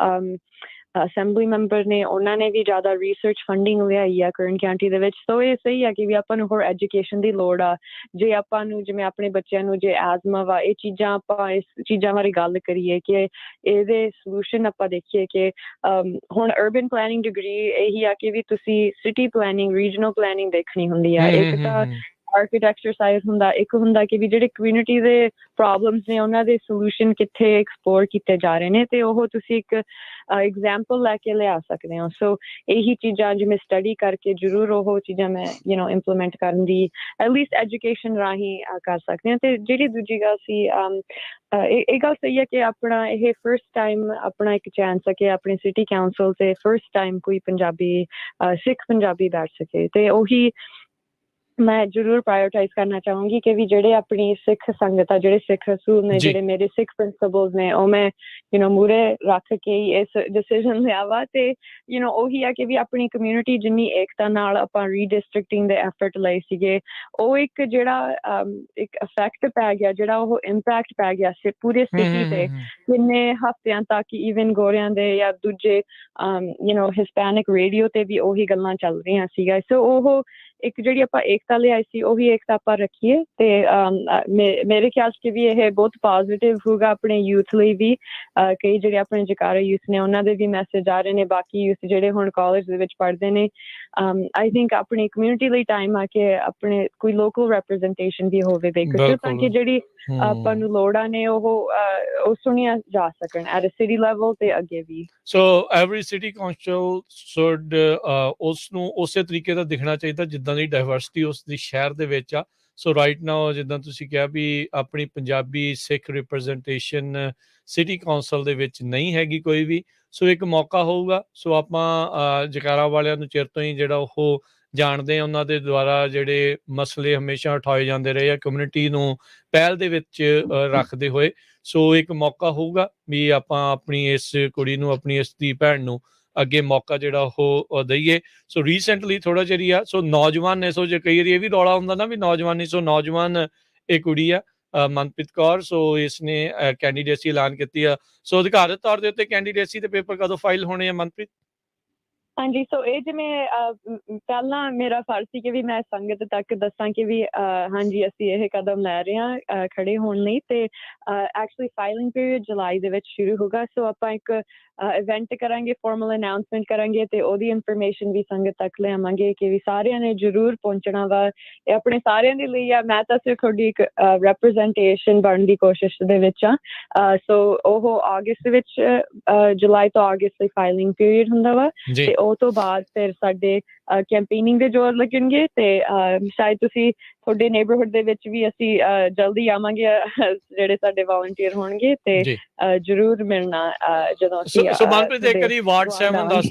ਅਸੈਂਬਲੀ ਮੈਂਬਰ ਨੇ, ਉਹਨਾਂ ਨੇ ਵੀ ਜ਼ਿਆਦਾ ਰਿਸਰਚ ਫੰਡਿੰਗ ਲਿਆਈ ਆ ਕਰਨ ਕਾਉਂਟੀ ਦੇ ਵਿੱਚ। ਸੋ ਇਹ ਸਹੀ ਆ ਕਿ ਵੀ ਆਪਾਂ ਨੂੰ ਹੋਰ ਐਜੂਕੇਸ਼ਨ ਦੀ ਲੋੜ ਆ। ਜੇ ਆਪਾਂ ਨੂੰ ਜਿਵੇਂ ਆਪਣੇ ਬੱਚਿਆਂ ਨੂੰ ਜੇ ਐਜ਼ਮਾ ਵਾ, ਇਹ ਚੀਜ਼ਾਂ ਬਾਰੇ ਗੱਲ ਕਰੀਏ ਕਿ ਇਹਦੇ ਸੋਲੂਸ਼ਨ ਆਪਾਂ ਦੇਖੀਏ ਕਿ ਹੁਣ ਅਰਬਨ ਪਲੈਨਿੰਗ ਡਿਗਰੀ ਇਹੀ ਆ ਕਿ ਵੀ ਤੁਸੀਂ ਸਿਟੀ ਪਲੈਨਿੰਗ, ਰੀਜਨਲ ਪਲੈਨਿੰਗ ਦੇਖਣੀ ਹੁੰਦੀ ਆ। ਇੱਕ ਤਾਂ ਆਰਕੀਟੈਕਚਰ ਸਾਈਡ ਹੁੰਦਾ, ਇੱਕ ਹੁੰਦਾ ਕਿ ਵੀ ਜਿਹੜੇ ਕਮਿਊਨਿਟੀ ਦੇ ਪ੍ਰੋਬਲਮਸ ਨੇ ਉਹਨਾਂ ਦੇ ਸੋਲੂਸ਼ਨ ਕਿੱਥੇ ਐਕਸਪਲੋਰ ਕੀਤੇ ਜਾ ਰਹੇ ਨੇ, ਤੇ ਉਹ ਤੁਸੀਂ ਇੱਕ ਐਗਜ਼ਾਮਪਲ ਲੈ ਕੇ ਲਿਆ ਸਕਦੇ ਹੋ। ਸੋ ਇਹੀ ਚੀਜ਼ਾਂ ਜਿਵੇਂ ਸਟੱਡੀ ਕਰਕੇ ਜ਼ਰੂਰ ਉਹ ਚੀਜ਼ਾਂ ਮੈਂ ਇੰਪਲੀਮੈਂਟ ਕਰਨ ਦੀ ਐਟਲੀਸਟ ਐਜੂਕੇਸ਼ਨ ਰਾਹੀਂ ਕਰ ਸਕਦੇ ਹਾਂ। ਤੇ ਜਿਹੜੀ ਦੂਜੀ ਗੱਲ ਸੀ, ਇਹ ਗੱਲ ਸਹੀ ਹੈ ਕਿ ਆਪਣਾ ਇਹ ਫਸਟ ਟਾਈਮ ਆਪਣਾ ਇੱਕ ਚਾਂਸ ਹੈ ਕਿ ਆਪਣੀ ਸਿਟੀ ਕਾਉਂਸਲ ਤੇ ਫਸਟ ਟਾਈਮ ਕੋਈ ਸਿੱਖ ਪੰਜਾਬੀ ਬੈਠ ਸਕੇ। ਤੇ ਉਹੀ मैं जरूर प्रायोरिटाइज करना चाहूंगी कि भी जेडे अपनी सिख संगत आ जेडे सिख रसूल ने जी। जेडे मेरे सिख प्रिंसिपल्स ने ओ मैं मूरे रख के ही इस डिसीजन लिया वा ते ਉਹੀ ਆ ਕਿ ਵੀ ਆਪਣੀ ਕਮਿਊਨਿਟੀ ਜਿੰਨੀ ਏਕਤਾ ਨਾਲ ਆਪਾਂ ਰੀਡਿਸਟ੍ਰਿਕਟਿੰਗ ਦੇ ਐਫਰਟ ਲਏ ਸੀਗੇ ਉਹ ਇੱਕ ਜਿਹੜਾ ਇੱਕ ਇਫੈਕਟ ਪੈ ਗਿਆ ਜਿਹੜਾ ਉਹ ਇੰਪੈਕਟ ਪੈ ਗਿਆ ਸੀ ਪੂਰੇ ਸਿਟੀ ਤੇ ਕਿੰਨੇ ਹਫ਼ਤਿਆਂ ਤੱਕ ਈਵਨ ਗੋਰਿਆਂ ਦੇ ਜਾਂ ਦੂਜੇ ਹਿਸਪੈਨਿਕ ਰੇਡੀਓ ਤੇ ਵੀ ਉਹੀ ਗੱਲਾਂ ਚੱਲ ਰਹੀਆਂ ਸੀਗਾ ਸੋ ਉਹ ਇੱਕ ਜਿਹੜੀ ਆਪਾਂ ਏਕਤਾ ਲਿਆਈ ਸੀ ਉਹੀ ਏਕਤਾ ਆਪਾਂ ਰੱਖੀਏ ਤੇ ਮੇਰੇ ਖਿਆਲ 'ਚ ਵੀ ਇਹ ਬਹੁਤ ਪੋਜ਼ਿਟਿਵ ਹੋਊਗਾ ਆਪਣੇ ਯੂਥ ਲਈ ਵੀ ਕਈ ਜਿਹੜੇ ਆਪਣੇ ਜਕਾਰਾ ਯੂਥ ਨੇ ਉਹਨਾਂ ਦੇ ਵੀ ਮੈਸੇਜ ਆ ਰਹੇ ਨੇ ਬਾਕੀ ਯੂਥ ਜਿਹੜੇ ਹੁਣ ਕਾਲਜ ਦੇ ਵਿੱਚ ਪੜ੍ਹਦੇ ਨੇ ਆਈ ਥਿੰਕ ਆਪਣੀ ਕਮਿਊਨਿਟੀ ਲਈ ਟਾਈਮ ਆ ਕੇ ਆਪਣੇ ਕੋਈ ਲੋਕਲ ਰੈਪਰੈਜ਼ੈਂਟੇਸ਼ਨ ਵੀ ਹੋਵੇ ਬੇਕਰ ਤਾਂ ਕਿ ਜਿਹੜੀ ਆਪਾਂ ਨੂੰ ਲੋੜਾਂ ਨੇ ਉਹ ਸੁਣੀਆਂ ਜਾ ਸਕਣ ਐਟ ਅ ਸਿਟੀ ਲੈਵਲ ਤੇ ਅੱਗੇ ਵੀ so every city council should ਉਸ ਨੂੰ ਉਸੇ ਤਰੀਕੇ ਦਾ ਦਿਖਣਾ ਚਾਹੀਦਾ ਜਿੱਦਾਂ ਦੀ ਡਾਇਵਰਸਿਟੀ ਉਸ ਦੀ ਸ਼ਹਿਰ ਦੇ ਵਿੱਚ ਆ ਸੋ ਰਾਈਟ ਨਾਓ ਜਿੱਦਾਂ ਤੁਸੀਂ ਕਿਹਾ ਵੀ ਆਪਣੀ ਪੰਜਾਬੀ ਸਿੱਖ ਰਿਪਰੈਜ਼ੈਂਟੇਸ਼ਨ ਸਿਟੀ ਕਾਉਂਸਲ ਦੇ ਵਿੱਚ ਨਹੀਂ ਹੈਗੀ ਕੋਈ ਵੀ ਸੋ ਇੱਕ ਮੌਕਾ ਹੋਊਗਾ ਸੋ ਆਪਾਂ ਜਕਾਰਾ ਵਾਲਿਆਂ ਨੂੰ ਚਿਰ ਤੋਂ ਹੀ ਜਿਹੜਾ ਉਹ ਜਾਣਦੇ ਆ ਉਹਨਾਂ ਦੇ ਦੁਆਰਾ ਜਿਹੜੇ ਮਸਲੇ ਹਮੇਸ਼ਾ ਉਠਾਏ ਜਾਂਦੇ ਰਹੇ ਆ ਕਮਿਊਨਿਟੀ ਨੂੰ ਪਹਿਲ ਦੇ ਵਿੱਚ ਰੱਖਦੇ ਹੋਏ ਸੋ ਇੱਕ ਮੌਕਾ ਹੋਊਗਾ ਵੀ ਆਪਾਂ ਆਪਣੀ ਇਸ ਕੁੜੀ ਨੂੰ ਆਪਣੀ ਇਸ ਦੀ ਭੈਣ ਨੂੰ ਅੱਗੇ ਮੌਕਾ ਜਿਹੜਾ ਉਹ ਦਈਏ ਸੋ ਰੀਸੈਂਟਲੀ ਥੋੜਾ ਚਿਰ ਆ ਸੋ ਨੌਜਵਾਨ ਨੇ ਸੋ ਜੇ ਕਈ ਵਾਰੀ ਇਹ ਵੀ ਰੌਲਾ ਹੁੰਦਾ ਨਾ ਵੀ ਨੌਜਵਾਨੀ ਸੋ ਨੌਜਵਾਨ ਇਹ ਕੁੜੀ ਆ ਮਨਪ੍ਰੀਤ ਕੌਰ ਸੋ ਇਸਨੇ ਕੈਂਡੀਡੇਸੀ ਐਲਾਨ ਕੀਤੀ ਆ ਸੋ ਅਧਿਕਾਰਤ ਤੌਰ ਦੇ ਉੱਤੇ ਕੈਂਡੀਡੇਸੀ ਦੇ ਪੇਪਰ ਕਦੋਂ ਫਾਈਲ ਹੋਣੇ ਆ ਮਨਪ੍ਰੀਤ ਹਾਂਜੀ ਸੋ ਇਹ ਜਿਵੇਂ ਪਹਿਲਾਂ ਮੇਰਾ ਫਰਜ਼ ਸੀ ਕਿ ਵੀ ਮੈਂ ਸੰਗਤ ਤੱਕ ਦੱਸਾਂ ਕਿ ਵੀ ਹਾਂਜੀ ਅਸੀਂ ਇਹ ਕਦਮ ਲੈ ਰਹੇ ਹਾਂ ਖੜੇ ਹੋਣ ਲਈ ਤੇ ਐਕਚੁਅਲੀ ਫਾਈਲਿੰਗ ਪੀਰੀਅਡ ਜੁਲਾਈ ਦੇ ਵਿੱਚ ਸ਼ੁਰੂ ਹੋਗਾ ਸੋ ਆਪਾਂ ਇੱਕ ਇਵੈਂਟ ਕਰਾਂਗੇ ਫਾਰਮਲ ਅਨਾਉਂਸਮੈਂਟ ਕਰਾਂਗੇ ਤੇ ਉਹਦੀ ਇਨਫੋਰਮੇਸ਼ਨ ਵੀ ਸੰਗਤ ਤੱਕ ਲਿਆਵਾਂਗੇ ਕਿ ਵੀ ਸਾਰਿਆਂ ਨੇ ਜ਼ਰੂਰ ਪਹੁੰਚਣਾ ਵਾ ਇਹ ਆਪਣੇ ਸਾਰਿਆਂ ਦੇ ਲਈ ਆ ਮੈਂ ਤਾਂ ਸਿਰਫ ਤੁਹਾਡੀ ਇੱਕ ਰੈਪਰੈਜ਼ੈਂਟੇਸ਼ਨ ਬਣਨ ਦੀ ਕੋਸ਼ਿਸ਼ ਦੇ ਵਿੱਚ ਆ ਸੋ ਉਹ ਅਗਸਤ ਵਿੱਚ ਜੁਲਾਈ ਤੋਂ ਅਗਸਤ ਲਈ ਫਾਈਲਿੰਗ ਪੀਰੀਅਡ ਹੁੰਦਾ ਵਾ ਤੇ ਉਹ ਤੋਂ ਬਾਅਦ ਫਿਰ ਸਾਡੇ ਕੈਂਪੇਨਿੰਗ ਦੇ ਜ਼ੋਰ ਲੱਗਣਗੇ ਤੇ ਸ਼ਾਇਦ ਤੁਸੀਂ ਤੁਹਾਡੇ ਨੇਬਰਹੁੱਡ ਦੇ ਵਿੱਚ ਵੀ ਅਸੀਂ ਜਲਦੀ ਆਵਾਂਗੇ ਜਿਹੜੇ ਸਾਡੇ ਵਾਲੰਟੀਅਰ ਹੋਣਗੇ ਤੇ ਜ਼ਰੂਰ ਮਿਲਣਾ ਜਦੋਂ ਅਸੀਂ ਮਨਪ੍ਰੀਤ ਇੱਕ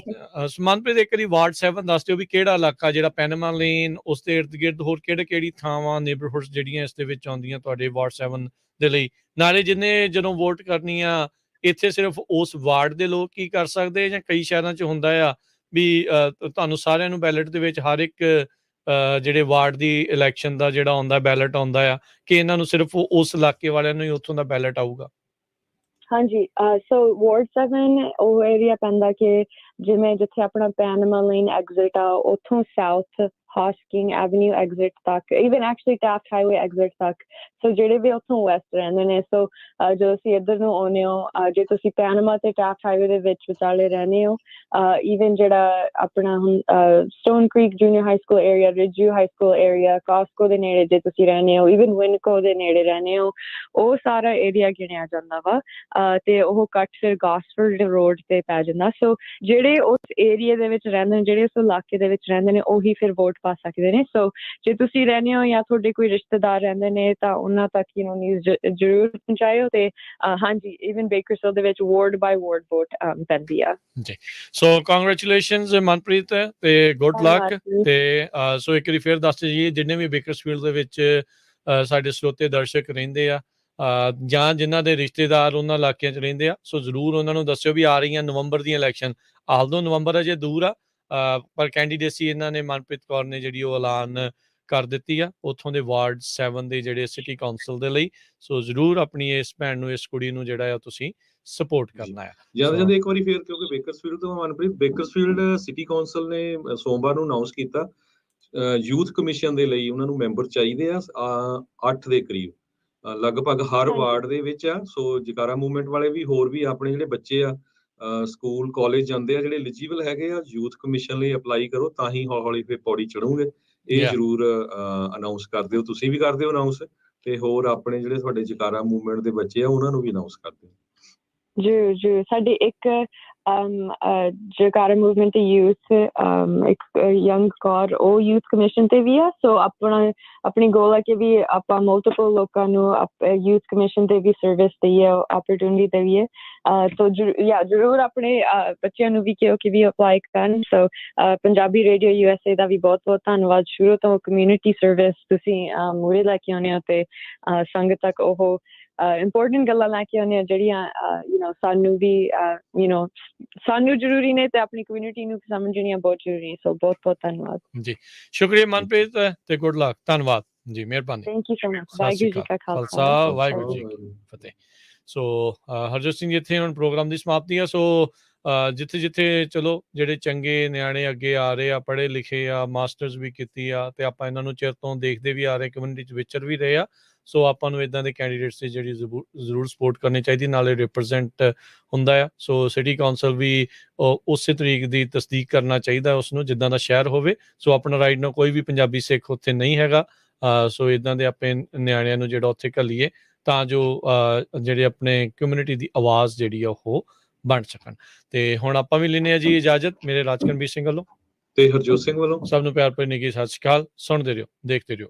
ਵਾਰੀ ਵਾਰਡ 7 ਦੱਸ ਦਿਓ ਵੀ ਕਿਹੜਾ ਇਲਾਕਾ ਜਿਹੜਾ ਪੈਨਮਾ ਲੇਨ ਉਸ ਦੇ ਇਰਦ ਗਿਰਦ ਹੋਰ ਕਿਹੜੀ ਥਾਵਾਂ ਨੇਬਰਹੁੱਡ ਜਿਹੜੀਆਂ ਇਸ ਦੇ ਵਿੱਚ ਆਉਂਦੀਆਂ ਤੁਹਾਡੇ ਵਾਰਡ 7 ਦੇ ਲਈ ਨਾਲੇ ਜਿੰਨੇ ਜਦੋਂ ਵੋਟ ਕਰਨੀ ਆ ਇੱਥੇ ਸਿਰਫ ਉਸ ਵਾਰਡ ਦੇ ਲੋਕ ਕੀ ਕਰ ਸਕਦੇ ਜਾਂ ਕਈ ਸ਼ਹਿਰਾਂ 'ਚ ਹੁੰਦਾ ਆ ਵੀ ਤੁਹਾਨੂੰ ਸਾਰਿਆਂ ਨੂੰ ਬੈਲਟ ਦੇ ਵਿੱਚ ਹਰ ਇੱਕ ਜਿਹੜੇ ਵਾਰਡ ਦੀ ਇਲੈਕਸ਼ਨ ਦਾ ਜਿਹੜਾ ਆਉਂਦਾ ਬੈਲਟ ਆਉਂਦਾ ਆ ਕਿ ਇਹਨਾਂ ਨੂੰ ਸਿਰਫ ਉਸ ਇਲਾਕੇ ਵਾਲਿਆਂ ਨੂੰ ਹੀ ਉੱਥੋਂ ਦਾ ਬੈਲਟ ਆਊਗਾ ਹਾਂਜੀ ਸੋ ਵਾਰਡ 7 ਉਹ ਏਰੀਆ ਪੈਂਦਾ ਕਿ ਜਿਵੇਂ ਜਿੱਥੇ ਆਪਣਾ ਪੈਨਮਾ ਲੇਨ ਐਗਜ਼ਿਟ ਆ ਉੱਥੋਂ ਸਾਊਥ ਹਾਸਕਿੰਗ ਐਵਨਿਊ ਐਗਜ਼ਿਟ ਤੱਕ ਈਵਨ ਐਕਚੁਅਲੀ ਟੈਫਟ ਹਾਈਵੇ ਐਗਜ਼ਿਟ ਤੱਕ ਸੋ ਜਿਹੜੇ ਵੀ ਉੱਥੋਂ ਵੈਸਟ ਰਹਿੰਦੇ ਨੇ ਸੋ ਜਦੋਂ ਅਸੀਂ ਇੱਧਰ ਨੂੰ ਆਉਂਦੇ ਹੋ ਜੇ ਤੁਸੀਂ ਪੈਨਮਾ ਤੇ ਟੈਫਟ ਹਾਈਵੇ ਦੇ ਵਿੱਚ ਵਿਚਾਲੇ ਰਹਿੰਦੇ ਹੋ ਈਵਨ ਜਿਹੜਾ ਆਪਣਾ ਹੁਣ Stone Creek junior high school area ਰਿਜੂ ਹਾਈ ਸਕੂਲ ਏਰੀਆ ਕਾਸਕੋ ਦੇ ਨੇੜੇ ਜੇ ਤੁਸੀਂ ਰਹਿੰਦੇ ਹੋ ਈਵਨ ਵਿਨਕੋ ਦੇ ਨੇੜੇ ਰਹਿੰਦੇ ਹੋ ਉਹ ਸਾਰਾ ਏਰੀਆ ਗਿਣਿਆ ਜਾਂਦਾ ਵਾ ਤੇ ਉਹ ਕੱਟ ਫਿਰ ਗਾਸਫੋਰਡ ਰੋਡ ਤੇ ਪੈ ਜਾਂਦਾ ਸੋ ਜਿਹੜੇ ਉਸ ਏਰੀਆ ਦੇ ਵਿੱਚ ਰਹਿੰਦੇ ਨੇ ਜਿਹੜੇ ਉਸ ਇਲਾਕੇ ਦੇ ਵਿੱਚ ਰਹਿੰਦੇ ਨੇ ਉਹੀ ਫਿਰ ਵੋਟ ਪਾ ਸਕਦੇ ਨੇ ਸੋ ਜੇ ਤੁਸੀਂ ਰਹਿੰਦੇ ਹੋ ਜਾਂ ਤੁਹਾਡੇ ਕੋਈ ਰਿਸ਼ਤੇਦਾਰ ਰਹਿੰਦੇ ਨੇ ਤਾਂ ਉਹਨਾਂ ਤੱਕ ਨਿਊਜ਼ ਜ਼ਰੂਰ ਪਹੁੰਚਾਇਓ ਤੇ ਹਾਂਜੀ ਈਵਨ ਬੇਕਰਸਵਿਲ ਦੇ ਵਿੱਚ ਵਾਰਡ ਬਾਈ ਵਾਰਡ ਵੋਟ ਪੈਂਦੀ ਆ ਜੀ ਸੋ ਕੰਗ੍ਰੈਚੁਲੇਸ਼ਨਸ ਮਨਪ੍ਰੀਤ ਤੇ ਗੁੱਡ ਲੱਕ ਤੇ ਸੋ ਇੱਕ ਵਾਰੀ ਫਿਰ ਦੱਸ ਜੀ ਜਿੰਨੇ ਵੀ ਬੇਕਰਸਫੀਲਡ ਦੇ ਵਿੱਚ ਸਾਡੇ ਸਰੋਤੇ ਦਰਸ਼ਕ ਰਹਿੰਦੇ ਆ ਜਾਂ ਜਿਨ੍ਹਾਂ ਦੇ ਰਿਸ਼ਤੇਦਾਰ ਉਹਨਾਂ ਇਲਾਕਿਆਂ 'ਚ ਰਹਿੰਦੇ ਆ ਸੋ ਜ਼ਰੂਰ ਉਹਨਾਂ ਨੂੰ ਦੱਸਿਓ ਵੀ ਆ ਰਹੀਆਂ ਨਵੰਬਰ ਦੀਆਂ ਇਲੈਕਸ਼ਨ ਆਲਦੋ ਨਵੰਬਰ ਅਜੇ ਦੂਰ ਆ ਪਰ ਕੈਂਡੀਡੇਸੀ ਇਹਨਾਂ ਨੇ ਮਨਪ੍ਰੀਤ ਕੌਰ ਨੇ ਜਿਹੜੀ ਉਹ ਐਲਾਨ ਕਰ ਦਿੱਤੀ ਆ ਉੱਥੋਂ ਦੇ ਵਾਰਡ 7 ਦੇ ਜਿਹੜੇ ਸਿਟੀ ਕਾਉਂਸਲ ਦੇ ਲਈ ਸੋ ਜ਼ਰੂਰ ਆਪਣੀ ਇਸ ਭੈਣ ਨੂੰ ਇਸ ਕੁੜੀ ਨੂੰ ਜਿਹੜਾ ਆ ਤੁਸੀਂ ਸਪੋਰਟ ਕਰਨਾ ਆ ਜਿਆਦਾ ਇੱਕ ਵਾਰੀ ਫੇਰ ਕਿਉਂਕਿ ਬੇਕਰਸਫੀਲਡ ਤੋਂ ਮਨਪ੍ਰੀਤ ਬੇਕਰਸਫੀਲਡ ਸਿਟੀ ਕਾਉਂਸਲ ਨੇ ਸੋਮਵਾਰ ਨੂੰ ਅਨਾਉਂਸ ਕੀਤਾ ਯੂਥ ਕਮਿਸ਼ਨ ਦੇ ਲਈ ਉਹਨਾਂ ਨੂੰ ਮੈਂਬਰ ਚਾਹੀਦੇ ਆ 8 ਦੇ ਕਰੀਬ ਲਗਭਗ ਹਰ ਵਾਰਡ ਦੇ ਵਿੱਚ ਆ ਸੋ ਜਕਾਰਾ ਮੂਵਮੈਂਟ ਵਾਲੇ ਵੀ ਹੋਰ ਵੀ ਆਪਣੇ ਜਿਹੜੇ ਬੱਚੇ ਆ ਸਕੂਲ ਕਾਲਜ ਜਾਂਦੇ ਆ ਜਿਹੜੇ ਐਲੀਜੀਬਲ ਹੈਗੇ ਆ ਯੂਥ ਕਮਿਸ਼ਨ ਲਈ ਅਪਲਾਈ ਕਰੋ ਤਾਂ ਹੀ ਹੌਲੀ ਫਿਰ ਪੌੜੀ ਚੜੋਗੇ ਇਹ ਜ਼ਰੂਰ ਅਨਾਉਂਸ ਕਰ ਦਿਓ ਤੁਸੀਂ ਵੀ ਕਰ ਦਿਓ ਅਨਾਉਂਸ ਤੇ ਹੋਰ ਆਪਣੇ ਜਿਹੜੇ ਤੁਹਾਡੇ ਜਕਾਰਾ ਮੂਵਮੈਂਟ ਦੇ ਬੱਚੇ ਆ ਉਹਨਾਂ ਨੂੰ ਵੀ ਅਨਾਉਂਸ ਕਰ ਦਿਓ ਜੀ ਸਾਡੇ ਇੱਕ ਜਕਾਰਾ ਮੂਵਮੈਂਟ ਤੇ ਯੂਥ ਇੱਕ ਯੰਗ ਕੌਰ ਉਹ ਯੂਥ ਕਮਿਸ਼ਨ ਤੇ ਵੀ ਆ। ਸੋ ਆਪਣੀ ਗੋਲ ਹੈ ਕਿ ਵੀ ਆਪਾਂ ਮਲਟੀਪਲ ਲੋਕਾਂ ਨੂੰ ਯੂਥ ਕਮਿਸ਼ਨ ਤੇ ਵੀ ਸਰਵਿਸ ਦੇਈਏ, ਓਪਰਚੁਨਿਟੀ ਦੇਈਏ। ਸੋ ਜ਼ਰੂਰ ਆਪਣੇ ਬੱਚਿਆਂ ਨੂੰ ਵੀ ਕਿਹਾ ਕਿ ਵੀ ਅਪਲਾਈ ਕਰਨ। ਸੋ ਪੰਜਾਬੀ ਰੇਡੀਓ USA ਦਾ ਵੀ ਬਹੁਤ ਬਹੁਤ ਧੰਨਵਾਦ। ਸ਼ੁਰੂ ਤੋਂ ਕਮਿਊਨਿਟੀ ਸਰਵਿਸ ਤੁਸੀਂ ਮੂਹਰੇ ਲੈ ਕੇ ਆਉਂਦੇ ਹੋ ਤੇ ਸੰਗਤ ਤੱਕ ਉਹ ਇੰਪੋਰਟੈਂਟ ਗੱਲਾਂ ਲੈ ਕੇ ਆਉਂਦੇ ਆ ਜਿਹੜੀਆਂ ਸਾਨੂੰ ਵੀ ਸਾਨੂੰ ਜ਼ਰੂਰੀ ਨੇ ਤੇ ਆਪਣੀ ਕਮਿਊਨਿਟੀ ਨੂੰ ਸਮਝਣੀਆਂ ਬਹੁਤ ਜ਼ਰੂਰੀ। ਸੋ ਬਹੁਤ ਬਹੁਤ ਧੰਨਵਾਦ ਜੀ। ਸ਼ੁਕਰੀਆ ਮਨਪ੍ਰੀਤ ਤੇ ਗੁੱਡ ਲੱਕ। ਧੰਨਵਾਦ ਜੀ, ਮਿਹਰਬਾਨੀ। Thank you so much. ਸਤਿ ਵਾਹਿਗੁਰੂ ਸ਼੍ਰੀ ਜੀ ਕਾ ਅਕਾਲ। ਖਾਲਸਾ, ਖਾਲਸਾ ਵਾਹਿਗੁਰੂ ਜੀ ਕੀ ਫਤਿਹ। ਸੋ ਹਰਜੋਤ ਸਿੰਘ ਜੀ, ਇੱਥੇ ਹੁਣ ਪ੍ਰੋਗਰਾਮ ਦੀ ਸਮਾਪਤੀ ਆ। ਸੋ ਜਿੱਥੇ ਜਿੱਥੇ ਚਲੋ ਜਿਹੜੇ ਚੰਗੇ ਨਿਆਣੇ ਅੱਗੇ ਆ ਰਹੇ ਆ, ਪੜ੍ਹੇ ਲਿਖੇ ਆ, ਮਾਸਟਰਸ ਵੀ ਕੀਤੀ ਆ, ਤੇ ਆਪਾਂ ਇਹਨਾਂ ਨੂੰ ਚਿਰ ਤੋਂ ਦੇਖਦੇ ਵੀ ਆ ਰਹੇ, ਕਮਿਊਨਿਟੀ 'ਚ ਵਿਚਰ ਵੀ ਰਹੇ ਆ। ਸੋ ਆਪਾਂ ਨੂੰ ਇੱਦਾਂ ਦੇ ਕੈਂਡੀਡੇਟਸ ਦੀ ਜਿਹੜੀ ਜ਼ਰੂਰ ਸਪੋਰਟ ਕਰਨੀ ਚਾਹੀਦੀ, ਨਾਲੇ ਰਿਪਰੈਜ਼ੈਂਟ ਹੁੰਦਾ ਆ। ਸੋ ਸਿਟੀ ਕੌਂਸਲ ਵੀ ਉਸੇ ਤਰੀਕ ਦੀ ਤਸਦੀਕ ਕਰਨਾ ਚਾਹੀਦਾ ਉਸਨੂੰ, ਜਿੱਦਾਂ ਦਾ ਸ਼ਹਿਰ ਹੋਵੇ। ਸੋ ਆਪਣਾ ਰਾਈਟ ਨਾਲ ਕੋਈ ਵੀ ਪੰਜਾਬੀ ਸਿੱਖ ਉੱਥੇ ਨਹੀਂ ਹੈਗਾ। ਸੋ ਇੱਦਾਂ ਦੇ ਆਪਣੇ ਨਿਆਣਿਆਂ ਨੂੰ ਜਿਹੜਾ ਉੱਥੇ ਘੱਲੀਏ ਤਾਂ ਜੋ ਜਿਹੜੇ ਆਪਣੇ ਕਮਿਊਨਿਟੀ ਦੀ ਆਵਾਜ਼ ਜਿਹੜੀ ਆ ਉਹ ਬਣ ਸਕਣ। ਤੇ ਹੁਣ ਆਪਾਂ ਵੀ ਲੈਂਦੇ ਹਾਂ ਜੀ ਇਜਾਜ਼ਤ, ਮੇਰੇ ਰਾਜਕਨਵੀਰ ਸਿੰਘ ਵੱਲੋਂ ਤੇ ਹਰਜੋਤ ਸਿੰਘ ਵੱਲੋਂ। ਸਭ ਨੂੰ ਪਿਆਰ ਭਰੀ ਨਿੱਘੀ ਸਤਿ ਸ਼੍ਰੀ ਅਕਾਲ। ਸੁਣਦੇ ਰਹੋ, ਦੇਖਦੇ ਰਹੋ।